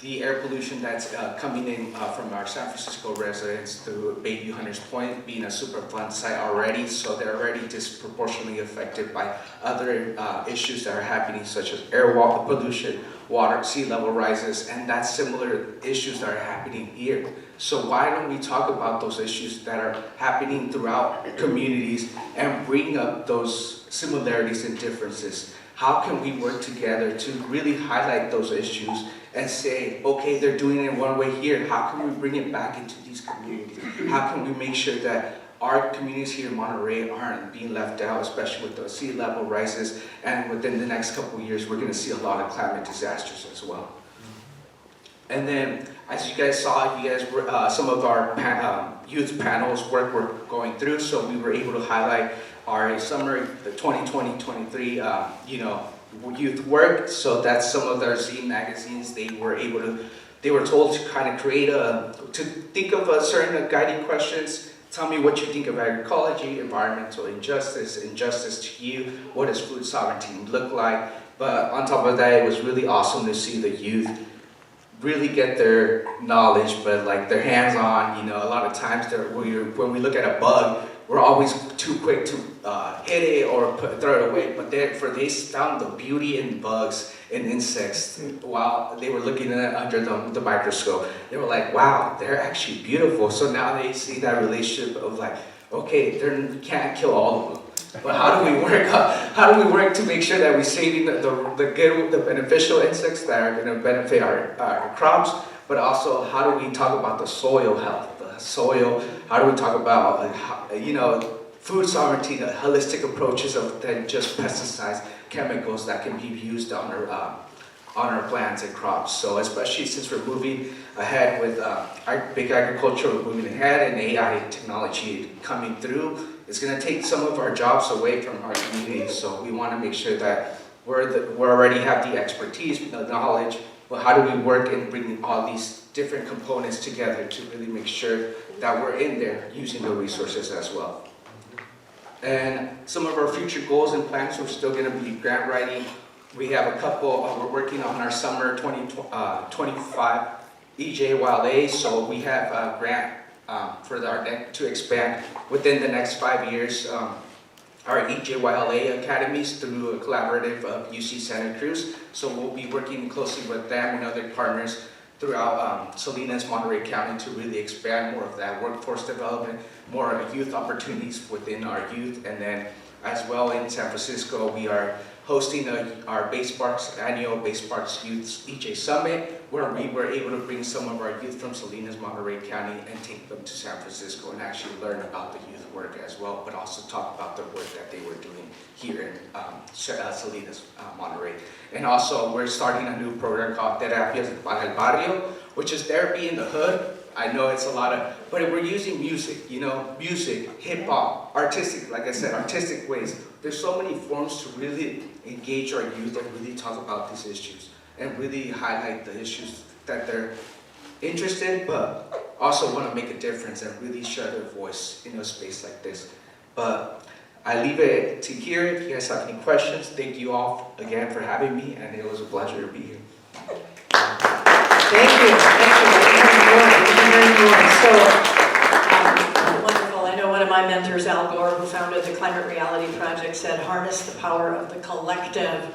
the air pollution that's coming in from our San Francisco residents through Bayview Hunters Point being a Superfund site already, so they're already disproportionately affected by other issues that are happening, such as air pollution, water, sea level rises, and that's similar issues that are happening here. So why don't we talk about those issues that are happening throughout communities and bring up those similarities and differences? How can we work together to really highlight those issues and say, okay, they're doing it one way here, how can we bring it back into these communities? How can we make sure that our communities here in Monterey aren't being left out, especially with the sea level rises, and within the next couple of years, we're going to see a lot of climate disasters as well. And then, as you guys saw, were some of our youth panels work we're going through, so we were able to highlight our summer, the 2020-23, youth work. So that's some of their zine magazines. They were told to kind of create to think of a certain guiding questions. Tell me what you think of agroecology, environmental injustice to you. What does food sovereignty look like? But on top of that, it was really awesome to see the youth really get their knowledge, but like their hands on. A lot of times when we look at a bug, we're always too quick to hit it or throw it away. But they found the beauty in bugs and insects while they were looking at it under the microscope. They were like, wow, they're actually beautiful. So now they see that relationship of like, okay, they can't kill all of them. But how do we work? How do we work to make sure that we're saving the beneficial insects that are going to benefit our crops? But also, how do we talk about the soil health? The soil. How do we talk about food sovereignty, the holistic approaches than just pesticides, chemicals that can be used on our plants and crops. So especially since we're moving ahead with our big agriculture, we're moving ahead and AI technology coming through, it's going to take some of our jobs away from our communities. So we want to make sure that we already have the expertise, the knowledge, but how do we work in bringing all these different components together to really make sure that we're in there using the resources as well. And some of our future goals and plans, we're still going to be grant writing. We have a couple, we're working on our summer 2025 EJYLA, so we have a grant to expand within the next 5 years our EJYLA academies through a collaborative of UC Santa Cruz. So we'll be working closely with them and other partners throughout Salinas, Monterey County to really expand more of that workforce development, more youth opportunities within our youth. And then as well in San Francisco, we are hosting our annual Bay Sparks Youth EJ Summit, where we were able to bring some of our youth from Salinas, Monterey County and take them to San Francisco and actually learn about the youth work as well, but also talk about the work that they were doing here in Salinas, Monterey. And also we're starting a new program called Terapias para el Barrio, which is therapy in the hood. I know it's a lot but we're using music, music, hip hop, artistic, like I said, artistic ways. There's so many forms to really engage our youth and really talk about these issues and really highlight the issues that they're interested in, but also want to make a difference and really share their voice in a space like this. But I leave it to here. If you guys have any questions, thank you all again for having me, and it was a pleasure to be here. Thank you. So, wonderful. I know one of my mentors, Al Gore, who founded the Climate Reality Project, said, harness the power of the collective.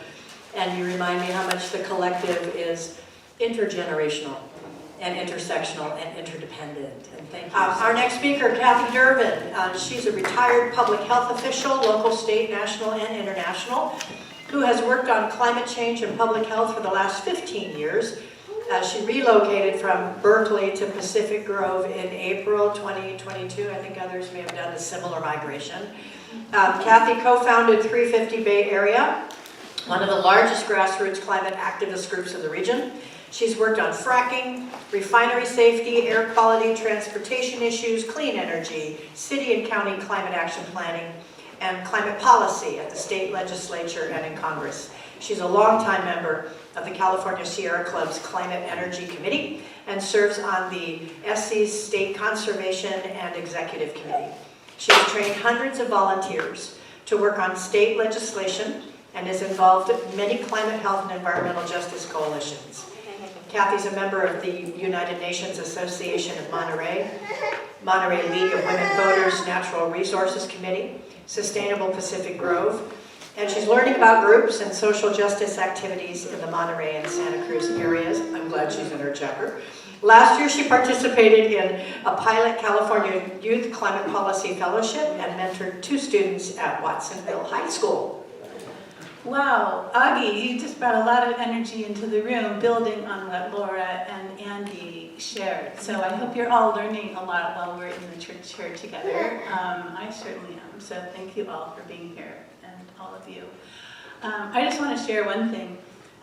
And you remind me how much the collective is intergenerational and intersectional and interdependent. And thank you. Our next speaker, Kathy Dervin. She's a retired public health official, local, state, national, and international, who has worked on climate change and public health for the last 15 years. She relocated from Berkeley to Pacific Grove in April 2022. I think others may have done a similar migration. Kathy co-founded 350 Bay Area, one of the largest grassroots climate activist groups in the region. She's worked on fracking, refinery safety, air quality, transportation issues, clean energy, city and county climate action planning, and climate policy at the state legislature and in Congress. She's a longtime member of the California Sierra Club's Climate Energy Committee and serves on the SC's State Conservation and Executive Committee. She has trained hundreds of volunteers to work on state legislation and is involved in many climate health and environmental justice coalitions. Kathy's a member of the United Nations Association of Monterey, Monterey League of Women Voters Natural Resources Committee, Sustainable Pacific Grove, and she's learning about groups and social justice activities in the Monterey and Santa Cruz areas. I'm glad she's in her chapter. Last year, she participated in a pilot California Youth Climate Policy Fellowship and mentored 2 students at Watsonville High School. Wow, Augie, you just brought a lot of energy into the room, building on what Laura and Andy shared. So I hope you're all learning a lot while we're in the church here together. I certainly am. So thank you all for being here, and all of you. I just want to share one thing.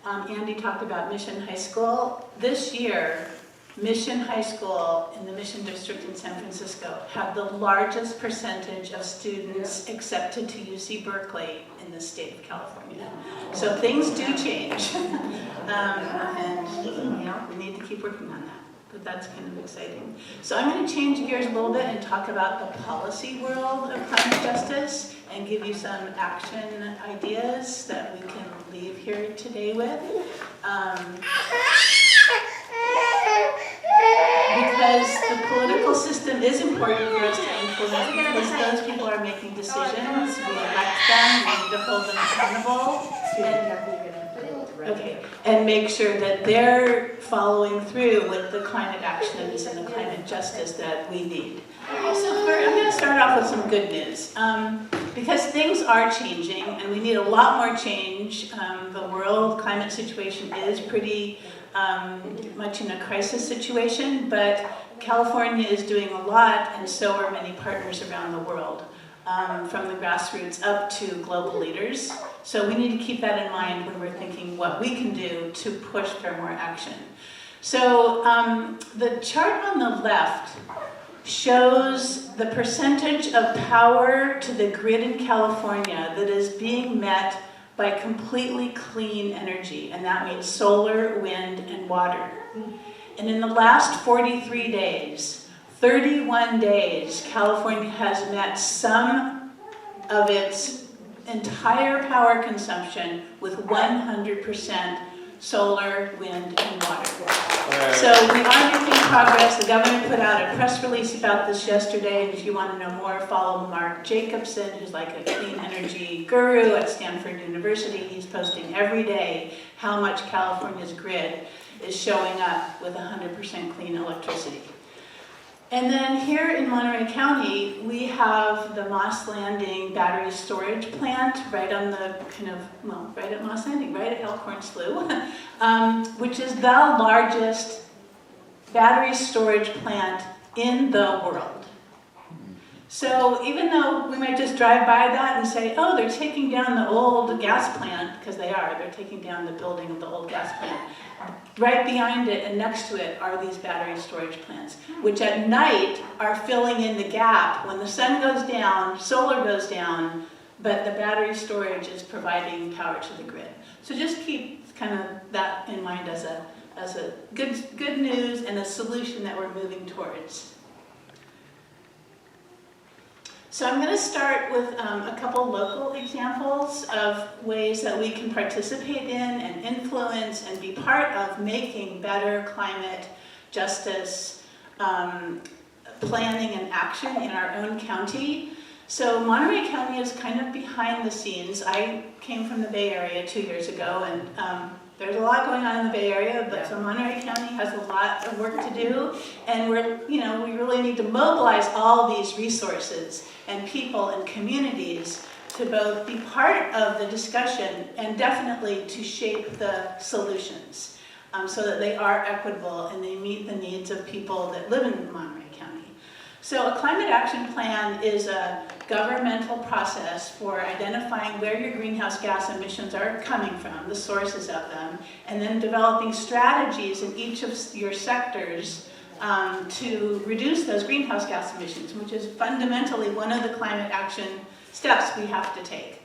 Andy talked about Mission High School. This year, Mission High School in the Mission District in San Francisco had the largest percentage of students accepted to UC Berkeley in the state of California. So things do change. And we need to keep working on that. But that's kind of exciting. So I'm going to change gears a little bit and talk about the policy world of climate justice and give you some action ideas that we can leave here today with. Because the political system is important for us to influence, because those people are making decisions. We elect them, we need to hold them accountable. And make sure that they're following through with the climate actions and the climate justice that we need. Also, I'm going to start off with some good news. Because things are changing and we need a lot more change. The world climate situation is pretty much in a crisis situation, but California is doing a lot, and so are many partners around the world, from the grassroots up to global leaders. So we need to keep that in mind when we're thinking what we can do to push for more action. So the chart on the left shows the percentage of power to the grid in California that is being met by completely clean energy, and that means solar, wind, and water. And in the last 43 days, 31 days, California has met some of its entire power consumption with 100% solar, wind, and water. So we are making progress. The governor put out a press release about this yesterday, and if you want to know more, follow Mark Jacobson, who's like a clean energy guru at Stanford University. He's posting every day how much California's grid is showing up with 100% clean electricity. And then here in Monterey County, we have the Moss Landing battery storage plant right on the right at Moss Landing, right at Elkhorn Slough, which is the largest battery storage plant in the world. So even though we might just drive by that and say, oh, they're taking down the old gas plant, because they're taking down the building of the old gas plant. Right behind it and next to it are these battery storage plants, which at night are filling in the gap. When the sun goes down, solar goes down, but the battery storage is providing power to the grid. So just keep kind of that in mind as a good news and a solution that we're moving towards. So I'm going to start with a couple local examples of ways that we can participate in and influence and be part of making better climate justice planning and action in our own county. So Monterey County is kind of behind the scenes. I came from the Bay Area 2 years ago, and there's a lot going on in the Bay Area, but so Monterey County has a lot of work to do, and we really need to mobilize all these resources and people and communities to both be part of the discussion and definitely to shape the solutions so that they are equitable and they meet the needs of people that live in Monterey County. So a climate action plan is a governmental process for identifying where your greenhouse gas emissions are coming from, the sources of them, and then developing strategies in each of your sectors to reduce those greenhouse gas emissions, which is fundamentally one of the climate action steps we have to take.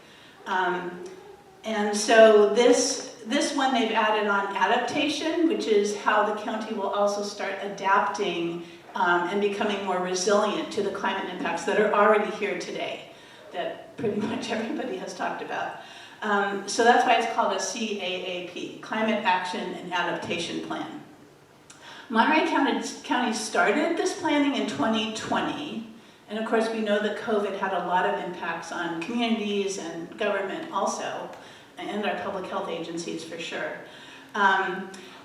And so this one they've added on adaptation, which is how the county will also start adapting and becoming more resilient to the climate impacts that are already here today, that pretty much everybody has talked about. So that's why it's called a CAAP, Climate Action and Adaptation Plan. Monterey County started this planning in 2020, and of course we know that COVID had a lot of impacts on communities and government also, and our public health agencies for sure.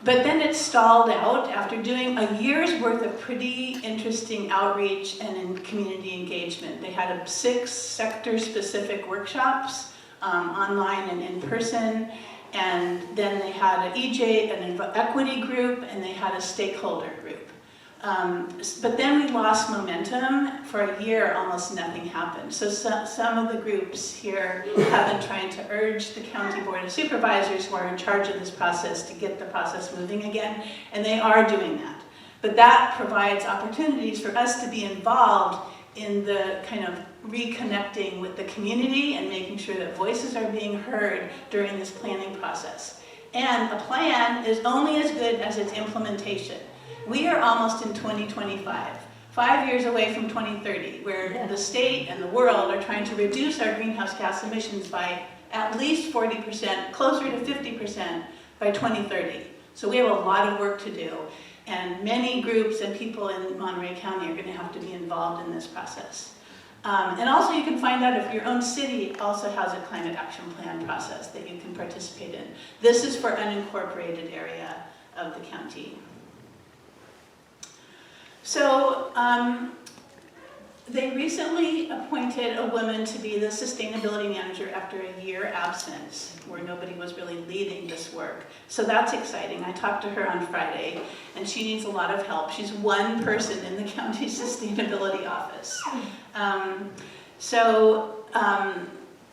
But then it stalled out after doing a year's worth of pretty interesting outreach and in community engagement. They had 6 sector-specific workshops, online and in person, and then they had an EJ, an equity group, and they had a stakeholder group. But then we lost momentum. For a year, almost nothing happened. So some of the groups here have been trying to urge the County Board of Supervisors who are in charge of this process to get the process moving again, and they are doing that. But that provides opportunities for us to be involved in the kind of reconnecting with the community and making sure that voices are being heard during this planning process. And a plan is only as good as its implementation. We are almost in 2025, 5 years away from 2030, where the state and the world are trying to reduce our greenhouse gas emissions by at least 40%, closer to 50% by 2030. So we have a lot of work to do, and many groups and people in Monterey County are going to have to be involved in this process. And also you can find out if your own city also has a climate action plan process that you can participate in. This is for unincorporated area of the county. So they recently appointed a woman to be the sustainability manager after a year absence, where nobody was really leading this work. So that's exciting. I talked to her on Friday, and she needs a lot of help. She's one person in the county sustainability office.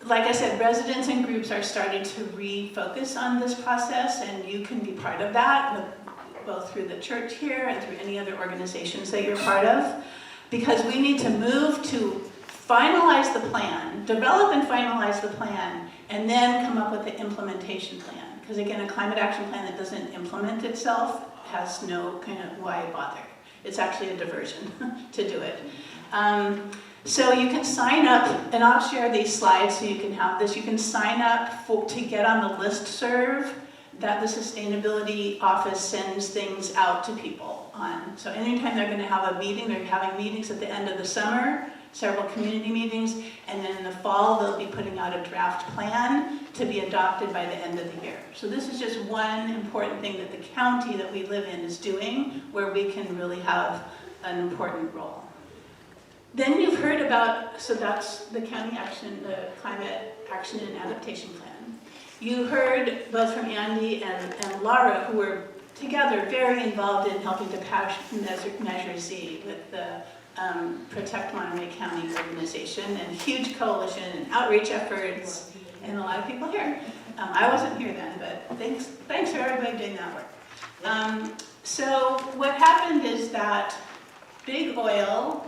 Like I said, residents and groups are starting to refocus on this process, and you can be part of that, both through the church here and through any other organizations that you're part of, because we need to move to finalize the plan, develop and finalize the plan, and then come up with the implementation plan. Because again, a climate action plan that doesn't implement itself has no kind of why bother. It's actually a diversion to do it. So you can sign up, and I'll share these slides so you can have this. You can sign up to get on the listserv that the sustainability office sends things out to people on. So anytime they're going to have a meeting, they're having meetings at the end of the summer, several community meetings, and then in the fall they'll be putting out a draft plan to be adopted by the end of the year. So this is just one important thing that the county that we live in is doing, where we can really have an important role. Then you've heard about, so that's the county action, the climate action and adaptation plan. You heard both from Andy and Laura, who were together very involved in helping to pass Measure Z with the Protect Monterey County organization, and huge coalition and outreach efforts, and a lot of people here. I wasn't here then, but thanks for everybody doing that work. So what happened is that big oil,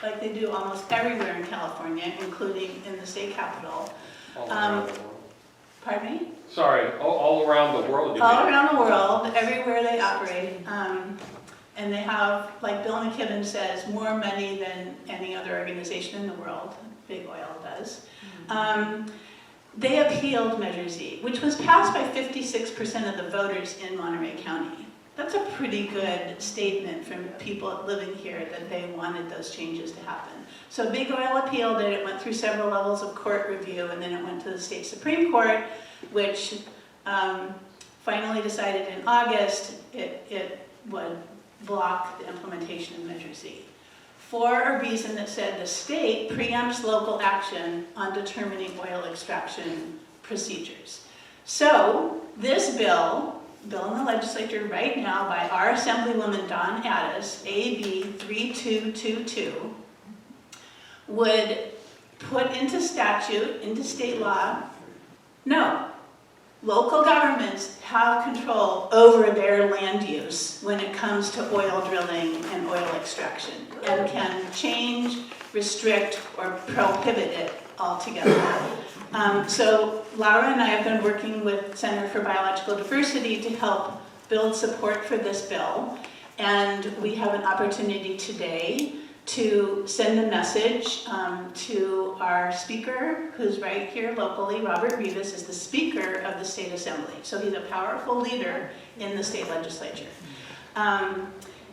like they do almost everywhere in California, including in the state capital. All around the world. Pardon me? Sorry, all around the world. All around the world, everywhere they operate. And they have, like Bill McKibben says, more money than any other organization in the world. Big oil does. They appealed Measure Z, which was passed by 56% of the voters in Monterey County. That's a pretty good statement from people living here that they wanted those changes to happen. So Big Oil appealed it, it went through several levels of court review, and then it went to the state Supreme Court, which finally decided in August it would block the implementation of Measure Z for a reason that said the state preempts local action on determining oil extraction procedures. So this bill in the legislature right now by our Assemblywoman Dawn Addis, AB 3222, would put into statute, into state law, no, local governments have control over their land use when it comes to oil drilling and oil extraction, and can change, restrict, or prohibit it altogether. So Laura and I have been working with Center for Biological Diversity to help build support for this bill, and we have an opportunity today to send a message to our speaker, who's right here locally. Robert Rivas is the Speaker of the State Assembly, so he's a powerful leader in the state legislature.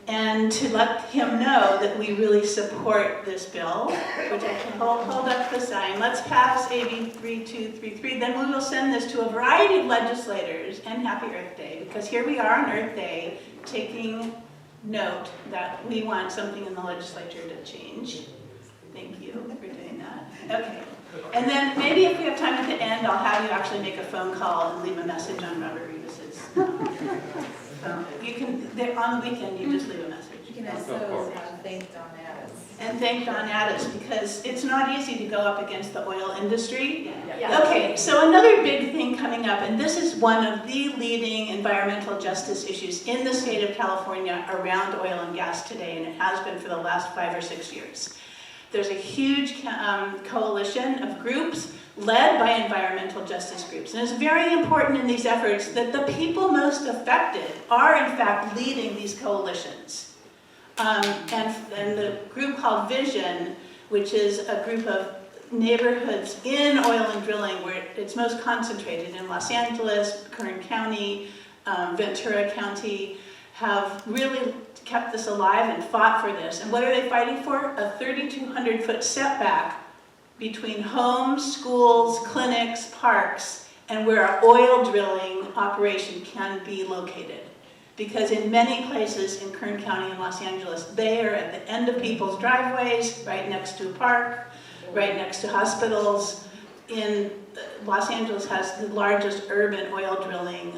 And to let him know that we really support this bill, which I can hold up the sign. Let's pass AB 3233. Then we will send this to a variety of legislators, and Happy Earth Day, because here we are on Earth Day taking note that we want something in the legislature to change. Thank you for doing that. Okay. And then maybe if we have time at the end, I'll have you actually make a phone call and leave a message on Robert Rivas's. You can, on the weekend, you just leave a message. You know, Of course. Thank Don Addis. and thank Don Addis, because it's not easy to go up against the oil industry. Yeah. Okay, so another big thing coming up, and this is one of the leading environmental justice issues in the state of California around oil and gas today, and it has been for the last 5 or 6 years. There's a huge coalition of groups led by environmental justice groups. And it's very important in these efforts that the people most affected are in fact leading these coalitions. And the group called Vision, which is a group of neighborhoods in oil and drilling where it's most concentrated in Los Angeles, Kern County, Ventura County, have really kept this alive and fought for this. And what are they fighting for? A 3,200-foot setback between homes, schools, clinics, parks, and where an oil drilling operation can be located. Because in many places in Kern County and Los Angeles, they are at the end of people's driveways, right next to a park, right next to hospitals. Los Angeles has the largest urban oil drilling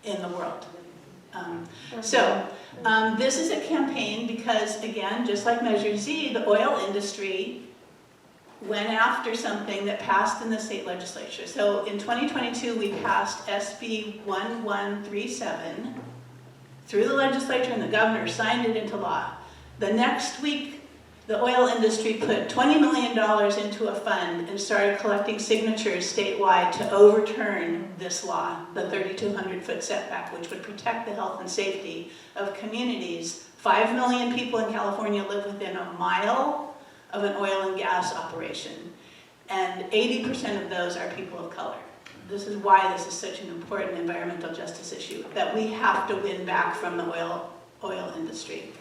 in the world. This is a campaign because, again, just like Measure Z, the oil industry went after something that passed in the state legislature. So in 2022, we passed SB 1137 through the legislature, and the governor signed it into law. The next week, the oil industry put $20 million into a fund and started collecting signatures statewide to overturn this law, the 3,200-foot setback, which would protect the health and safety of communities. 5 million people in California live within a mile of an oil and gas operation, and 80% of those are people of color. This is why this is such an important environmental justice issue, that we have to win back from the oil industry.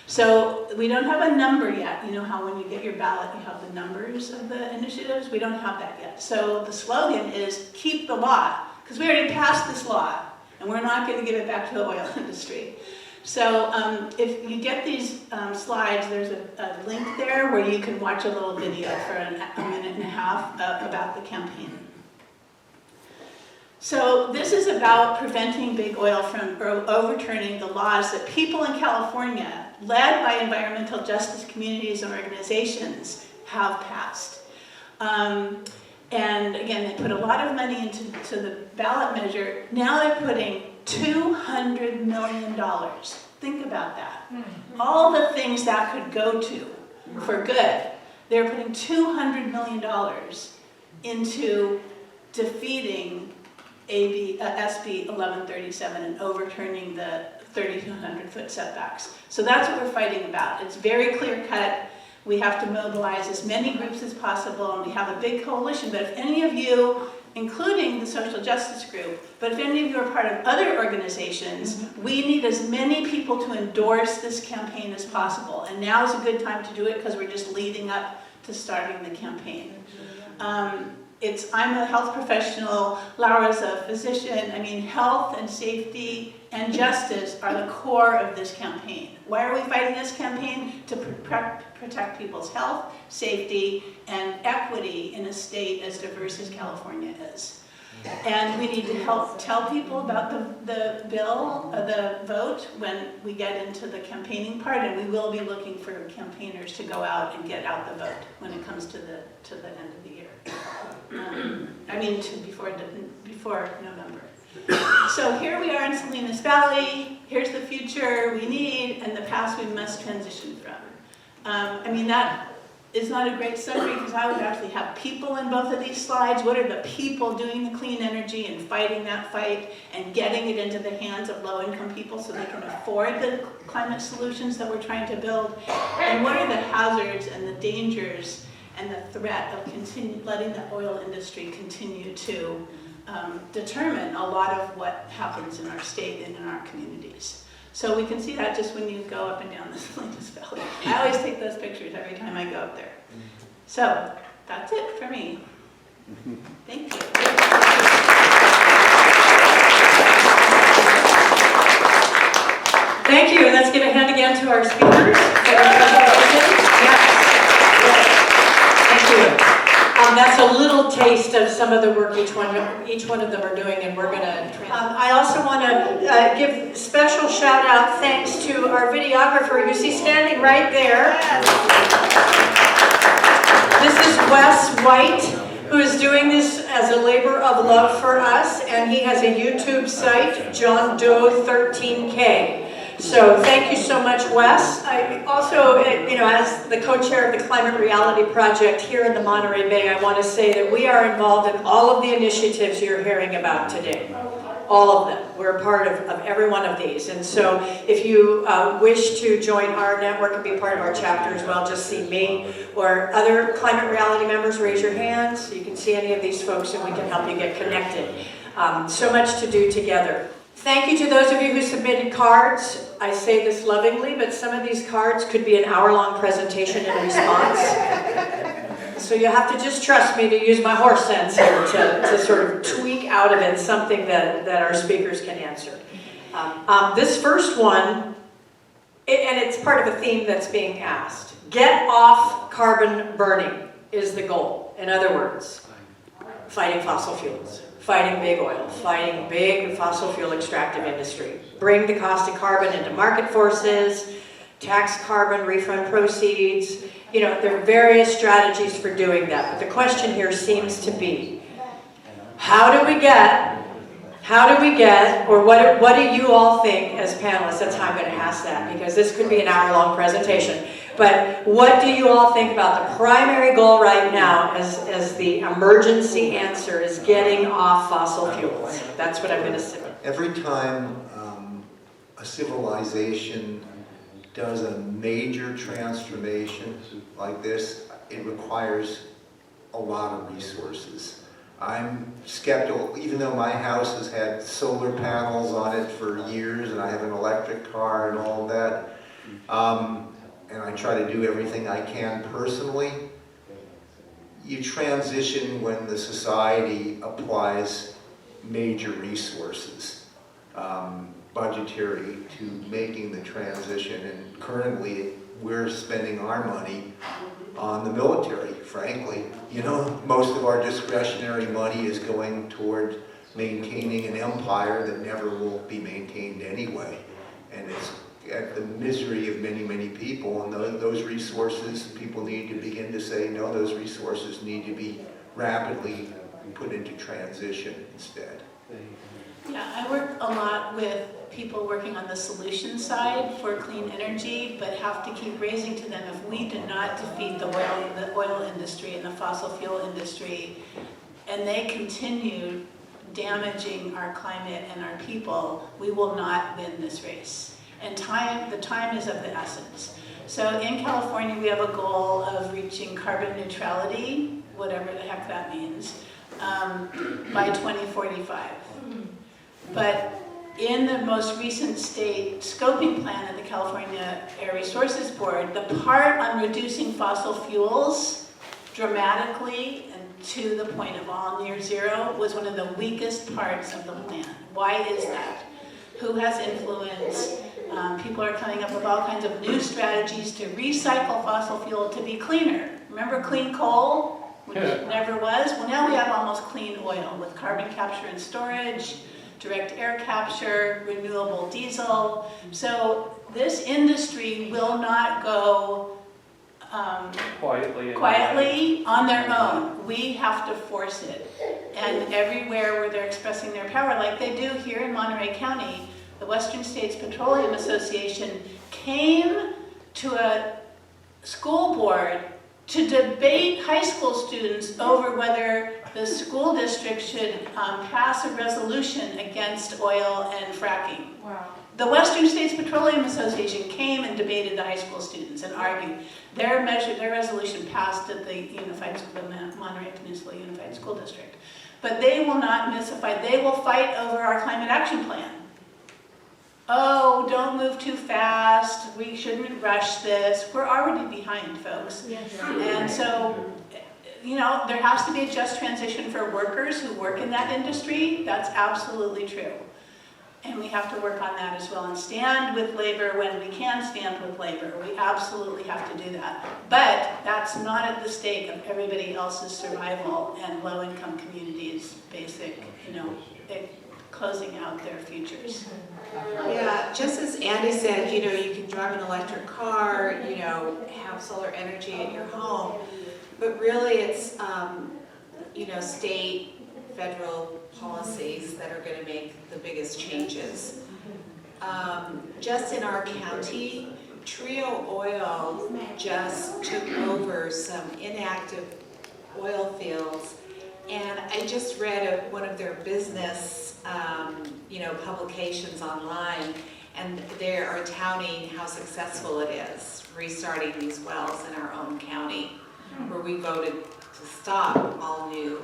So we don't have a number yet. You know how when you get your ballot, you have the numbers of the initiatives? We don't have that yet. So the slogan is, keep the law, because we already passed this law, and we're not going to give it back to the oil industry. So if you get these slides, there's a link there where you can watch a little video for a minute and a half about the campaign. So this is about preventing big oil from overturning the laws that people in California, led by environmental justice communities and organizations, have passed. And again, they put a lot of money into the ballot measure. Now they're putting $200 million. Think about that. All the things that could go to for good. They're putting $200 million into defeating SB 1137 and overturning the 3,200-foot setbacks. So that's what we're fighting about. It's very clear cut. We have to mobilize as many groups as possible, and we have a big coalition. But if any of you, including the social justice group, but if any of you are part of other organizations, we need as many people to endorse this campaign as possible. And now is a good time to do it because we're just leading up to starting the campaign. I'm a health professional, Laura's a physician. I mean, health and safety and justice are the core of this campaign. Why are we fighting this campaign? To protect people's health, safety, and equity in a state as diverse as California is. And we need to help tell people about the bill, the vote, when we get into the campaigning part, and we will be looking for campaigners to go out and get out the vote when it comes to the end of the year. Before November. So here we are in Salinas Valley. Here's the future we need, and the past we must transition from. That is not a great summary because I would actually have people in both of these slides. What are the people doing the clean energy and fighting that fight and getting it into the hands of low-income people so they can afford the climate solutions that we're trying to build? And what are the hazards and the dangers and the threat of letting the oil industry continue to determine a lot of what happens in our state and in our communities. So we can see that just when you go up and down the Salinas Valley. I always take those pictures every time I go up there. So that's it for me. Thank you. Thank you, and let's give a hand again to our speakers. Yes. Thank you. That's a little taste of some of the work each one of them are doing, and we're going to. I also want to give special shout out thanks to our videographer. You see standing right there. This is Wes White, who is doing this as a labor of love for us, and he has a YouTube site, John Doe 13K. So thank you so much, Wes. I also, as the co-chair of the Climate Reality Project here in the Monterey Bay, I want to say that we are involved in all of the initiatives you're hearing about today. All of them. We're a part of every one of these. And so if you wish to join our network and be part of our chapter as well, just see me or other Climate Reality members, raise your hands. You can see any of these folks and we can help you get connected. So much to do together. Thank you to those of you who submitted cards. I say this lovingly, but some of these cards could be an hour-long presentation in response. So you have to just trust me to use my horse sense here to sort of tweak out of it something that our speakers can answer. This first one, and it's part of a theme that's being asked. Get off carbon burning is the goal. In other words, fighting fossil fuels. Fighting big oil, fighting big fossil fuel extractive industry. Bring the cost of carbon into market forces, tax carbon refund proceeds. There are various strategies for doing that. But the question here seems to be, how do we get, or what do you all think as panelists? That's how I'm going to ask that, because this could be an hour-long presentation. But what do you all think about the primary goal right now as the emergency answer is getting off fossil fuels? That's what I'm going to say. Every time a civilization does a major transformation like this, it requires a lot of resources. I'm skeptical, even though my house has had solar panels on it for years and I have an electric car and all of that, and I try to do everything I can personally. You transition when the society applies major resources, budgetary, to making the transition. And currently, we're spending our money on the military, frankly. Most of our discretionary money is going toward maintaining an empire that never will be maintained anyway. And it's at the misery of many, many people, and those resources, people need to begin to say, no, those resources need to be rapidly put into transition instead. Yeah, I work a lot with people working on the solution side for clean energy, but have to keep raising to them, if we do not defeat the oil industry and the fossil fuel industry, and they continue damaging our climate and our people, we will not win this race. And the time is of the essence. So in California, we have a goal of reaching carbon neutrality, whatever the heck that means, by 2045. But in the most recent state scoping plan of the California Air Resources Board, the part on reducing fossil fuels dramatically and to the point of all near zero was one of the weakest parts of the plan. Why is that? Who has influence? People are coming up with all kinds of new strategies to recycle fossil fuel to be cleaner. Remember clean coal, which never was? Well, now we have almost clean oil with carbon capture and storage, direct air capture, renewable diesel. So this industry will not go quietly on their own. We have to force it. And everywhere where they're expressing their power, like they do here in Monterey County, the Western States Petroleum Association came to a school board to debate high school students over whether the school district should pass a resolution against oil and fracking. Wow. The Western States Petroleum Association came and debated the high school students and argued. Their resolution passed at the Monterey Peninsula Unified School District. But they will not miss a fight. They will fight over our climate action plan. Oh, don't move too fast. We shouldn't rush this. We're already behind, folks. Yes. And so, there has to be a just transition for workers who work in that industry. That's absolutely true. And we have to work on that as well and stand with labor when we can stand with labor. We absolutely have to do that. But that's not at the stake of everybody else's survival and low-income communities' basic, closing out their futures. Yeah, just as Andy said, you can drive an electric car, have solar energy at your home, but really it's, state, federal policies that are going to make the biggest changes. Just in our county, Trio Oil just took over some inactive oil fields, and I just read one of their business publications online, and they are touting how successful it is restarting these wells in our own county, where we voted to stop all new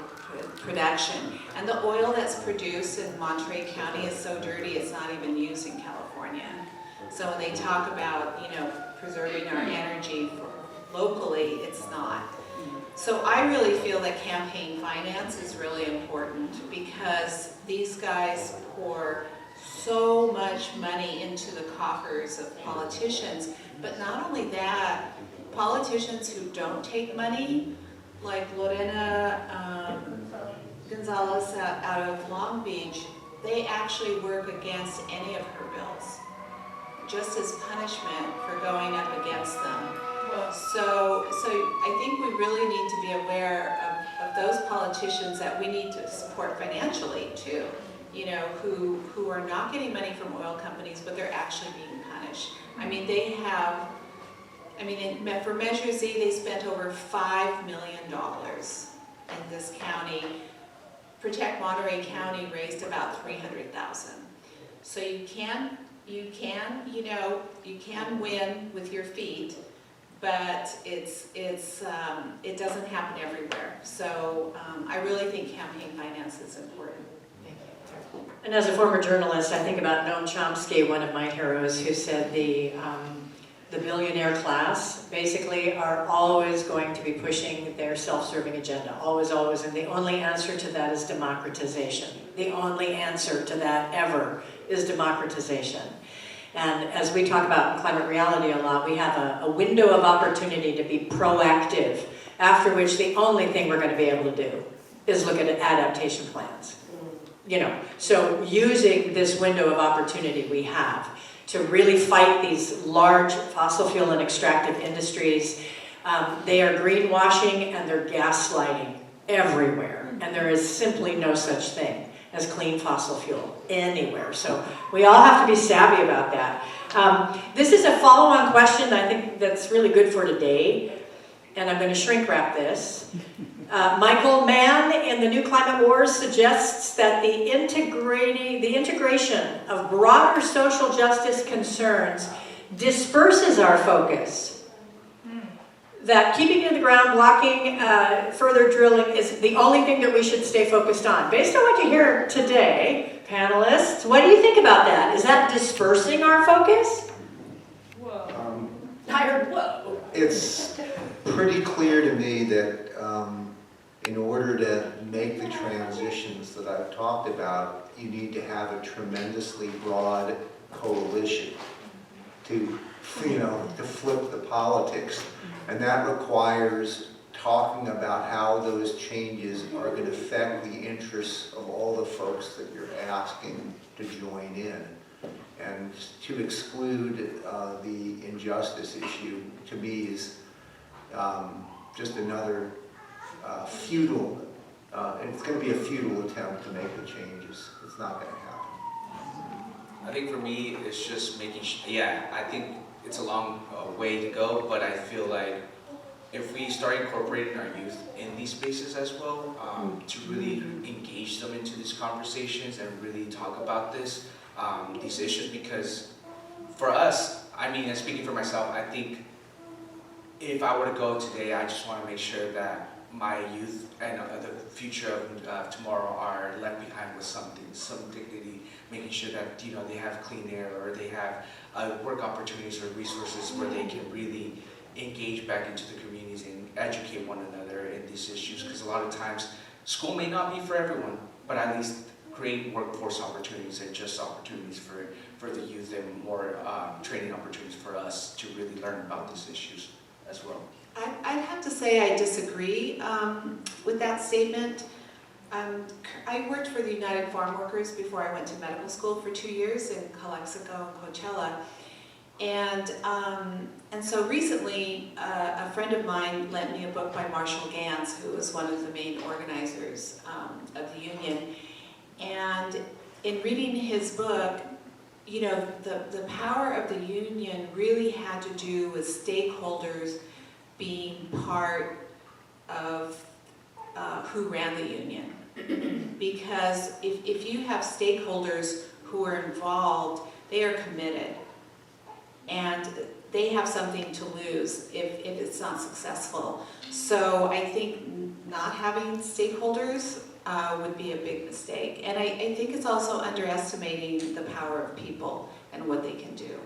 production. And the oil that's produced in Monterey County is so dirty it's not even used in California. So when they talk about preserving our energy locally, it's not. So I really feel that campaign finance is really important, because these guys pour so much money into the coffers of politicians, but not only that, politicians who don't take money, like Lorena Gonzalez out of Long Beach, they actually work against any of her bills, just as punishment for going up against them. So I think we really need to be aware of those politicians that we need to support financially too, who are not getting money from oil companies, but they're actually being punished. I mean, for Measure Z, they spent over $5 million in this county. Protect Monterey County raised about $300,000. So you can win with your feet, but it doesn't happen everywhere. So I really think campaign finance is important. And as a former journalist, I think about Noam Chomsky, one of my heroes, who said the billionaire class basically are always going to be pushing their self-serving agenda, always, always, and the only answer to that is democratization. The only answer to that ever is democratization. And as we talk about in climate reality a lot, we have a window of opportunity to be proactive, after which the only thing we're going to be able to do is look at adaptation plans. So using this window of opportunity we have to really fight these large fossil fuel and extractive industries. They are greenwashing and they're gaslighting everywhere. And there is simply no such thing as clean fossil fuel anywhere. So we all have to be savvy about that. This is a follow-on question that I think that's really good for today. And I'm going to shrink wrap this. Michael Mann in the New Climate Wars suggests that the integration of broader social justice concerns disperses our focus. That keeping in the ground, blocking further drilling is the only thing that we should stay focused on. Based on what you hear today, panelists, what do you think about that? Is that dispersing our focus? Whoa. I heard whoa. It's pretty clear to me that in order to make the transitions that I've talked about, you need to have a tremendously broad coalition to flip the politics. And that requires talking about how those changes are going to affect the interests of all the folks that you're asking to join in. And to exclude the injustice issue, to me, is just another futile, it's going to be a futile attempt to make the changes. It's not going to happen. I think for me, it's just making I think it's a long way to go, but I feel like if we start incorporating our youth in these spaces as well, to really engage them into these conversations and really talk about these issues, because for us, and speaking for myself, I think if I were to go today, I just want to make sure that my youth and the future of tomorrow are left behind with some dignity, making sure that they have clean air, or they have work opportunities or resources where they can really engage back into the communities and educate one another in these issues. Because a lot of times, school may not be for everyone, but at least create workforce opportunities and just opportunities for the youth and more training opportunities for us to really learn about these issues as well. I'd have to say I disagree with that statement. I worked for the United Farm Workers before I went to medical school for 2 years in Calexico and Coachella. And so recently, a friend of mine lent me a book by Marshall Gans, who was one of the main organizers of the union. And in reading his book, you know, the power of the union really had to do with stakeholders being part of who ran the union. Because if you have stakeholders who are involved, they are committed. And they have something to lose if it's not successful. So I think not having stakeholders would be a big mistake. And I think it's also underestimating the power of people and what they can do.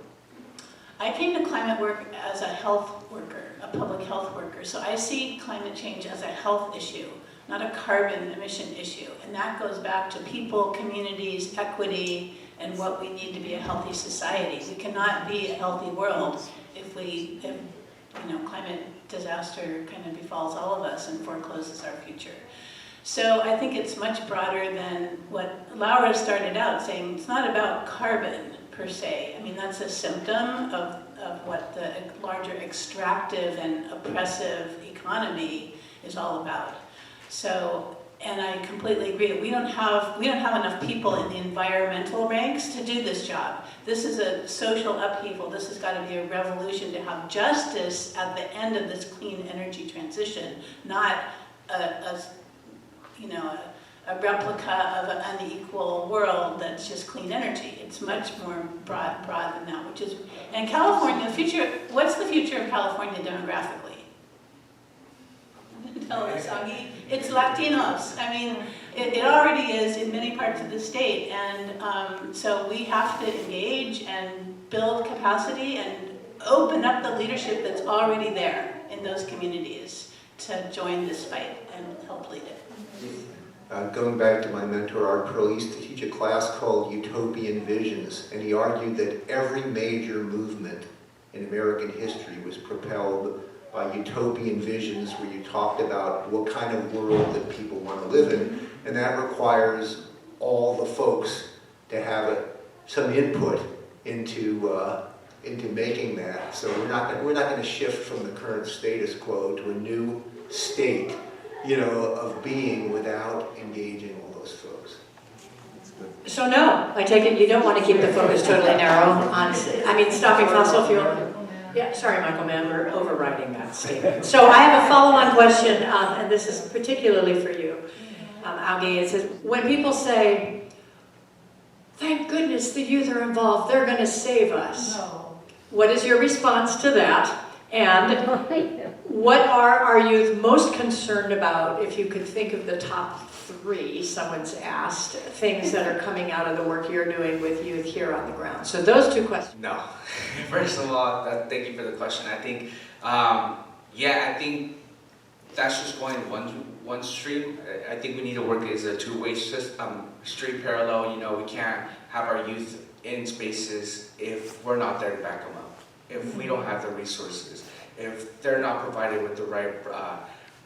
I came to climate work as a health worker, a public health worker. So I see climate change as a health issue, not a carbon emission issue. And that goes back to people, communities, equity, and what we need to be a healthy society. We cannot be a healthy world if climate disaster kind of befalls all of us and forecloses our future. So I think it's much broader than what Laura started out saying. It's not about carbon per se. I mean, that's a symptom of what the larger extractive and oppressive economy is all about. So, and I completely agree that we don't have enough people in the environmental ranks to do this job. This is a social upheaval. This has got to be a revolution to have justice at the end of this clean energy transition, not a replica of an unequal world that's just clean energy. It's much more broad than that, and California, what's the future of California demographically? Tell us, Augie. It's Latinos. I mean, it already is in many parts of the state, and so we have to engage and build capacity and open up the leadership that's already there in those communities to join this fight and help lead it. Going back to my mentor, Art Pearl, he used to teach a class called Utopian Visions, and he argued that every major movement in American history was propelled by utopian visions where you talked about what kind of world that people want to live in, and that requires all the folks to have some input into making that. So we're not going to shift from the current status quo to a new state, of being without engaging all those folks. So no, I take it you don't want to keep the focus totally narrow on, stopping fossil fuel. Yeah, sorry, Michael Mann, we're overriding that statement. So I have a follow-on question, and this is particularly for you, Augie. It says, when people say, thank goodness the youth are involved, they're going to save us. No. What is your response to that? And what are our youth most concerned about, if you could think of the top 3, someone's asked, things that are coming out of the work you're doing with youth here on the ground? So those 2 questions. No. First of all, thank you for the question. I think, I think that's just going one stream. I think we need to work as a two-way street parallel. We can't have our youth in spaces if we're not there to back them up. If we don't have the resources, if they're not provided with the right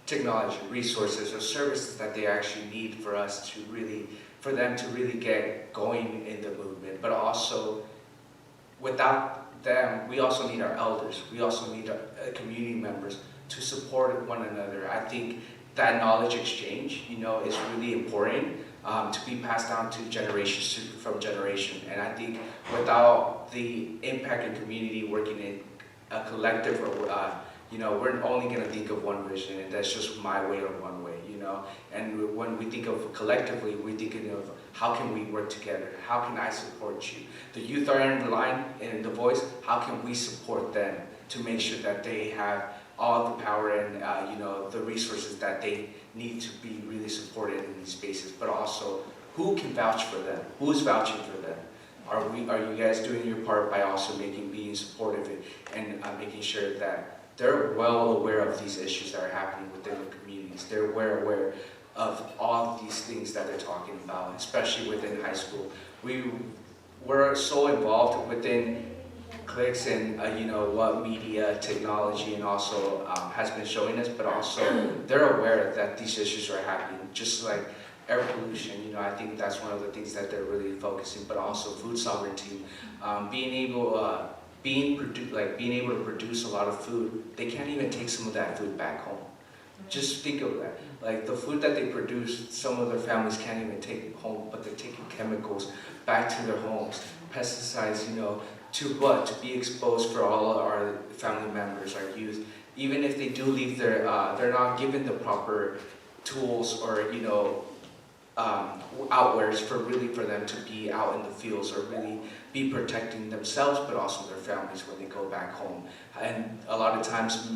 technology, resources, or services that they actually need for them to really get going in the movement. But also, without them, we also need our elders. We also need our community members to support one another. I think that knowledge exchange, is really important to be passed down to generations from generation. And I think without the impact in community working in a collective, we're only going to think of one vision, and that's just my way or one way, And when we think of collectively, we're thinking of how can we work together? How can I support you? The youth are in the line and in the voice. How can we support them to make sure that they have all the power and the resources that they need to be really supported in these spaces? But also, who can vouch for them? Who's vouching for them? Are you guys doing your part by also being supportive and making sure that they're well aware of these issues that are happening within the communities? They're aware of all these things that they're talking about, especially within high school. We're so involved within clicks and what media, technology, and also has been showing us, but also they're aware that these issues are happening, just like air pollution. I think that's one of the things that they're really focusing, but also food sovereignty, being able to produce a lot of food. They can't even take some of that food back home. Just think of that. Like the food that they produce, some of their families can't even take home, but they're taking chemicals back to their homes, pesticides, to what? To be exposed for all of our family members, our youth. Even if they do leave they're not given the proper tools or, outwears for them to be out in the fields or really be protecting themselves, but also their families when they go back home. And a lot of times,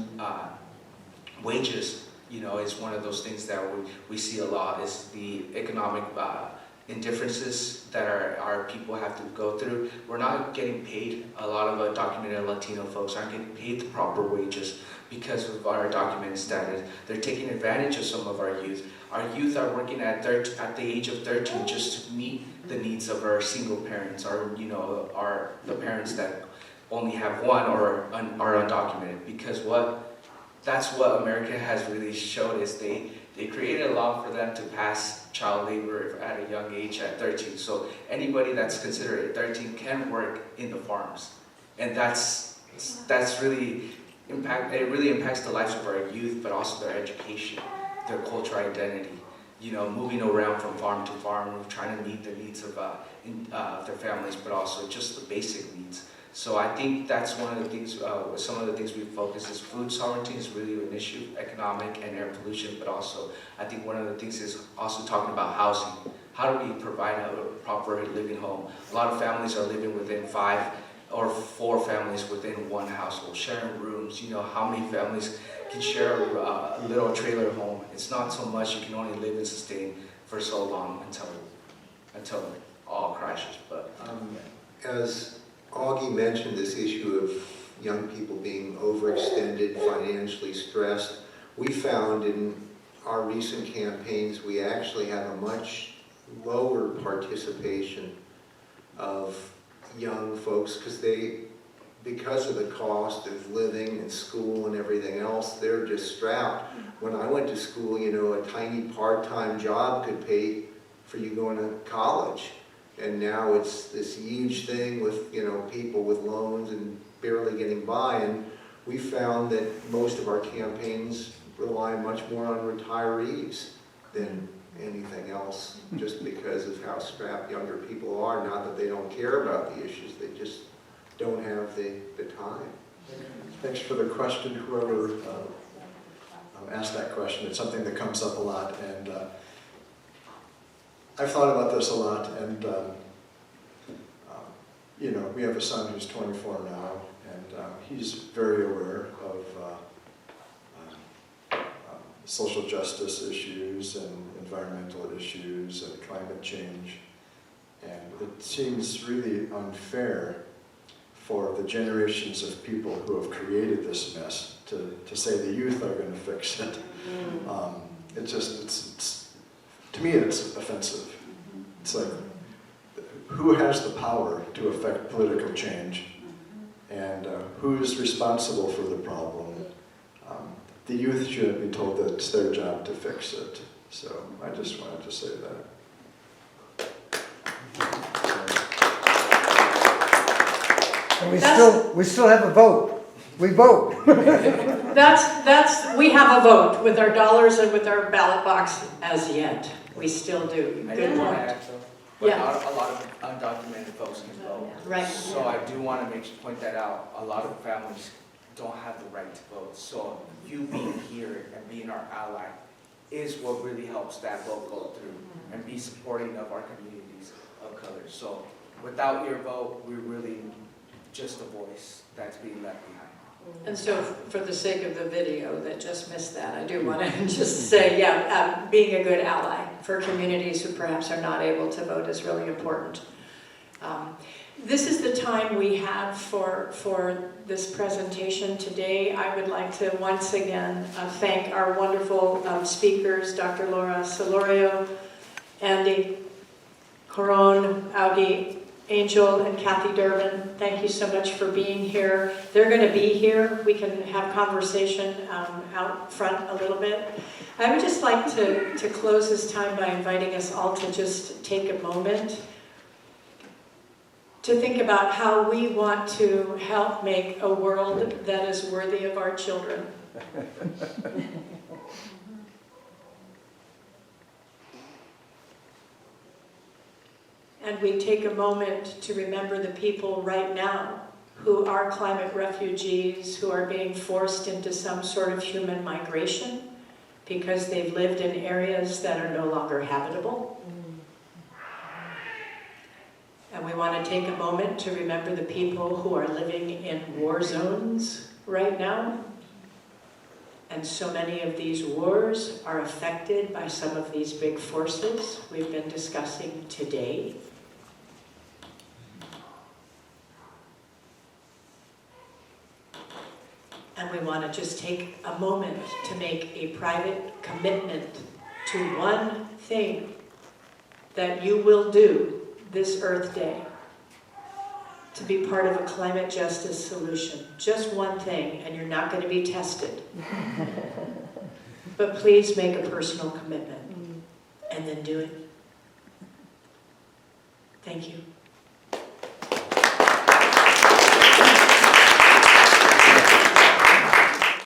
wages, is one of those things that we see a lot, is the economic indifferences that our people have to go through. We're not getting paid. A lot of undocumented Latino folks aren't getting paid the proper wages because of our documented status. They're taking advantage of some of our youth. Our youth are working at the age of 13 just to meet the needs of our single parents, the parents that only have one or are undocumented. Because that's what America has really showed, is they created a law for them to pass child labor at a young age at 13. So anybody that's considered at 13 can work in the farms. And that's really it really impacts the lives of our youth, but also their education, their cultural identity. Moving around from farm to farm, trying to meet the needs of their families, but also just the basic needs. So I think that's one of the things, some of the things we focus is food sovereignty is really an issue, economic and air pollution, but also I think one of the things is also talking about housing. How do we provide a proper living home? A lot of families are living within 5 or 4 families within one household, sharing rooms. How many families can share a little trailer home? It's not so much, you can only live and sustain for so long until it all crashes. But As Augie mentioned, this issue of young people being overextended, financially stressed, we found in our recent campaigns we actually have a much lower participation of young folks because of the cost of living and school and everything else, they're just strapped. When I went to school, a tiny part-time job could pay for you going to college. And now it's this huge thing with, people with loans and barely getting by. And we found that most of our campaigns rely much more on retirees than anything else, just because of how strapped younger people are. Not that they don't care about the issues, they just don't have the time. Thanks for the question, whoever asked that question. It's something that comes up a lot, and I've thought about this a lot, and we have a son who's 24 now, and he's very aware of social justice issues and environmental issues and climate change. And it seems really unfair for the generations of people who have created this mess to say the youth are going to fix it. It's to me, it's offensive. It's like, who has the power to affect political change, and who's responsible for the problem? The youth shouldn't be told that it's their job to fix it. So I just wanted to say that. And we still have a vote. We vote. We have a vote with our dollars and with our ballot box as yet. We still do. I Good do want point. to add, though, but Yeah. not a lot of undocumented folks can vote. Right. So I do want to point that out. A lot of families don't have the right to vote. So you being here and being our ally is what really helps that vote go through and be supporting of our communities of color. So without your vote, we're really just a voice that's being left behind. And so for the sake of the video that just missed that, I do want to just say, being a good ally for communities who perhaps are not able to vote is really important. This is the time we have for this presentation today. I would like to once again thank our wonderful speakers, Dr. Laura Solorio, Andy Coron, Augie, Angel, and Kathy Dervin. Thank you so much for being here. They're going to be here. We can have conversation out front a little bit. I would just like to close this time by inviting us all to just take a moment to think about how we want to help make a world that is worthy of our children. And we take a moment to remember the people right now who are climate refugees, who are being forced into some sort of human migration because they've lived in areas that are no longer habitable. And we want to take a moment to remember the people who are living in war zones right now. And so many of these wars are affected by some of these big forces we've been discussing today. And we want to just take a moment to make a private commitment to one thing that you will do this Earth Day to be part of a climate justice solution. Just one thing, and you're not going to be tested. But please make a personal commitment and then do it. Thank you.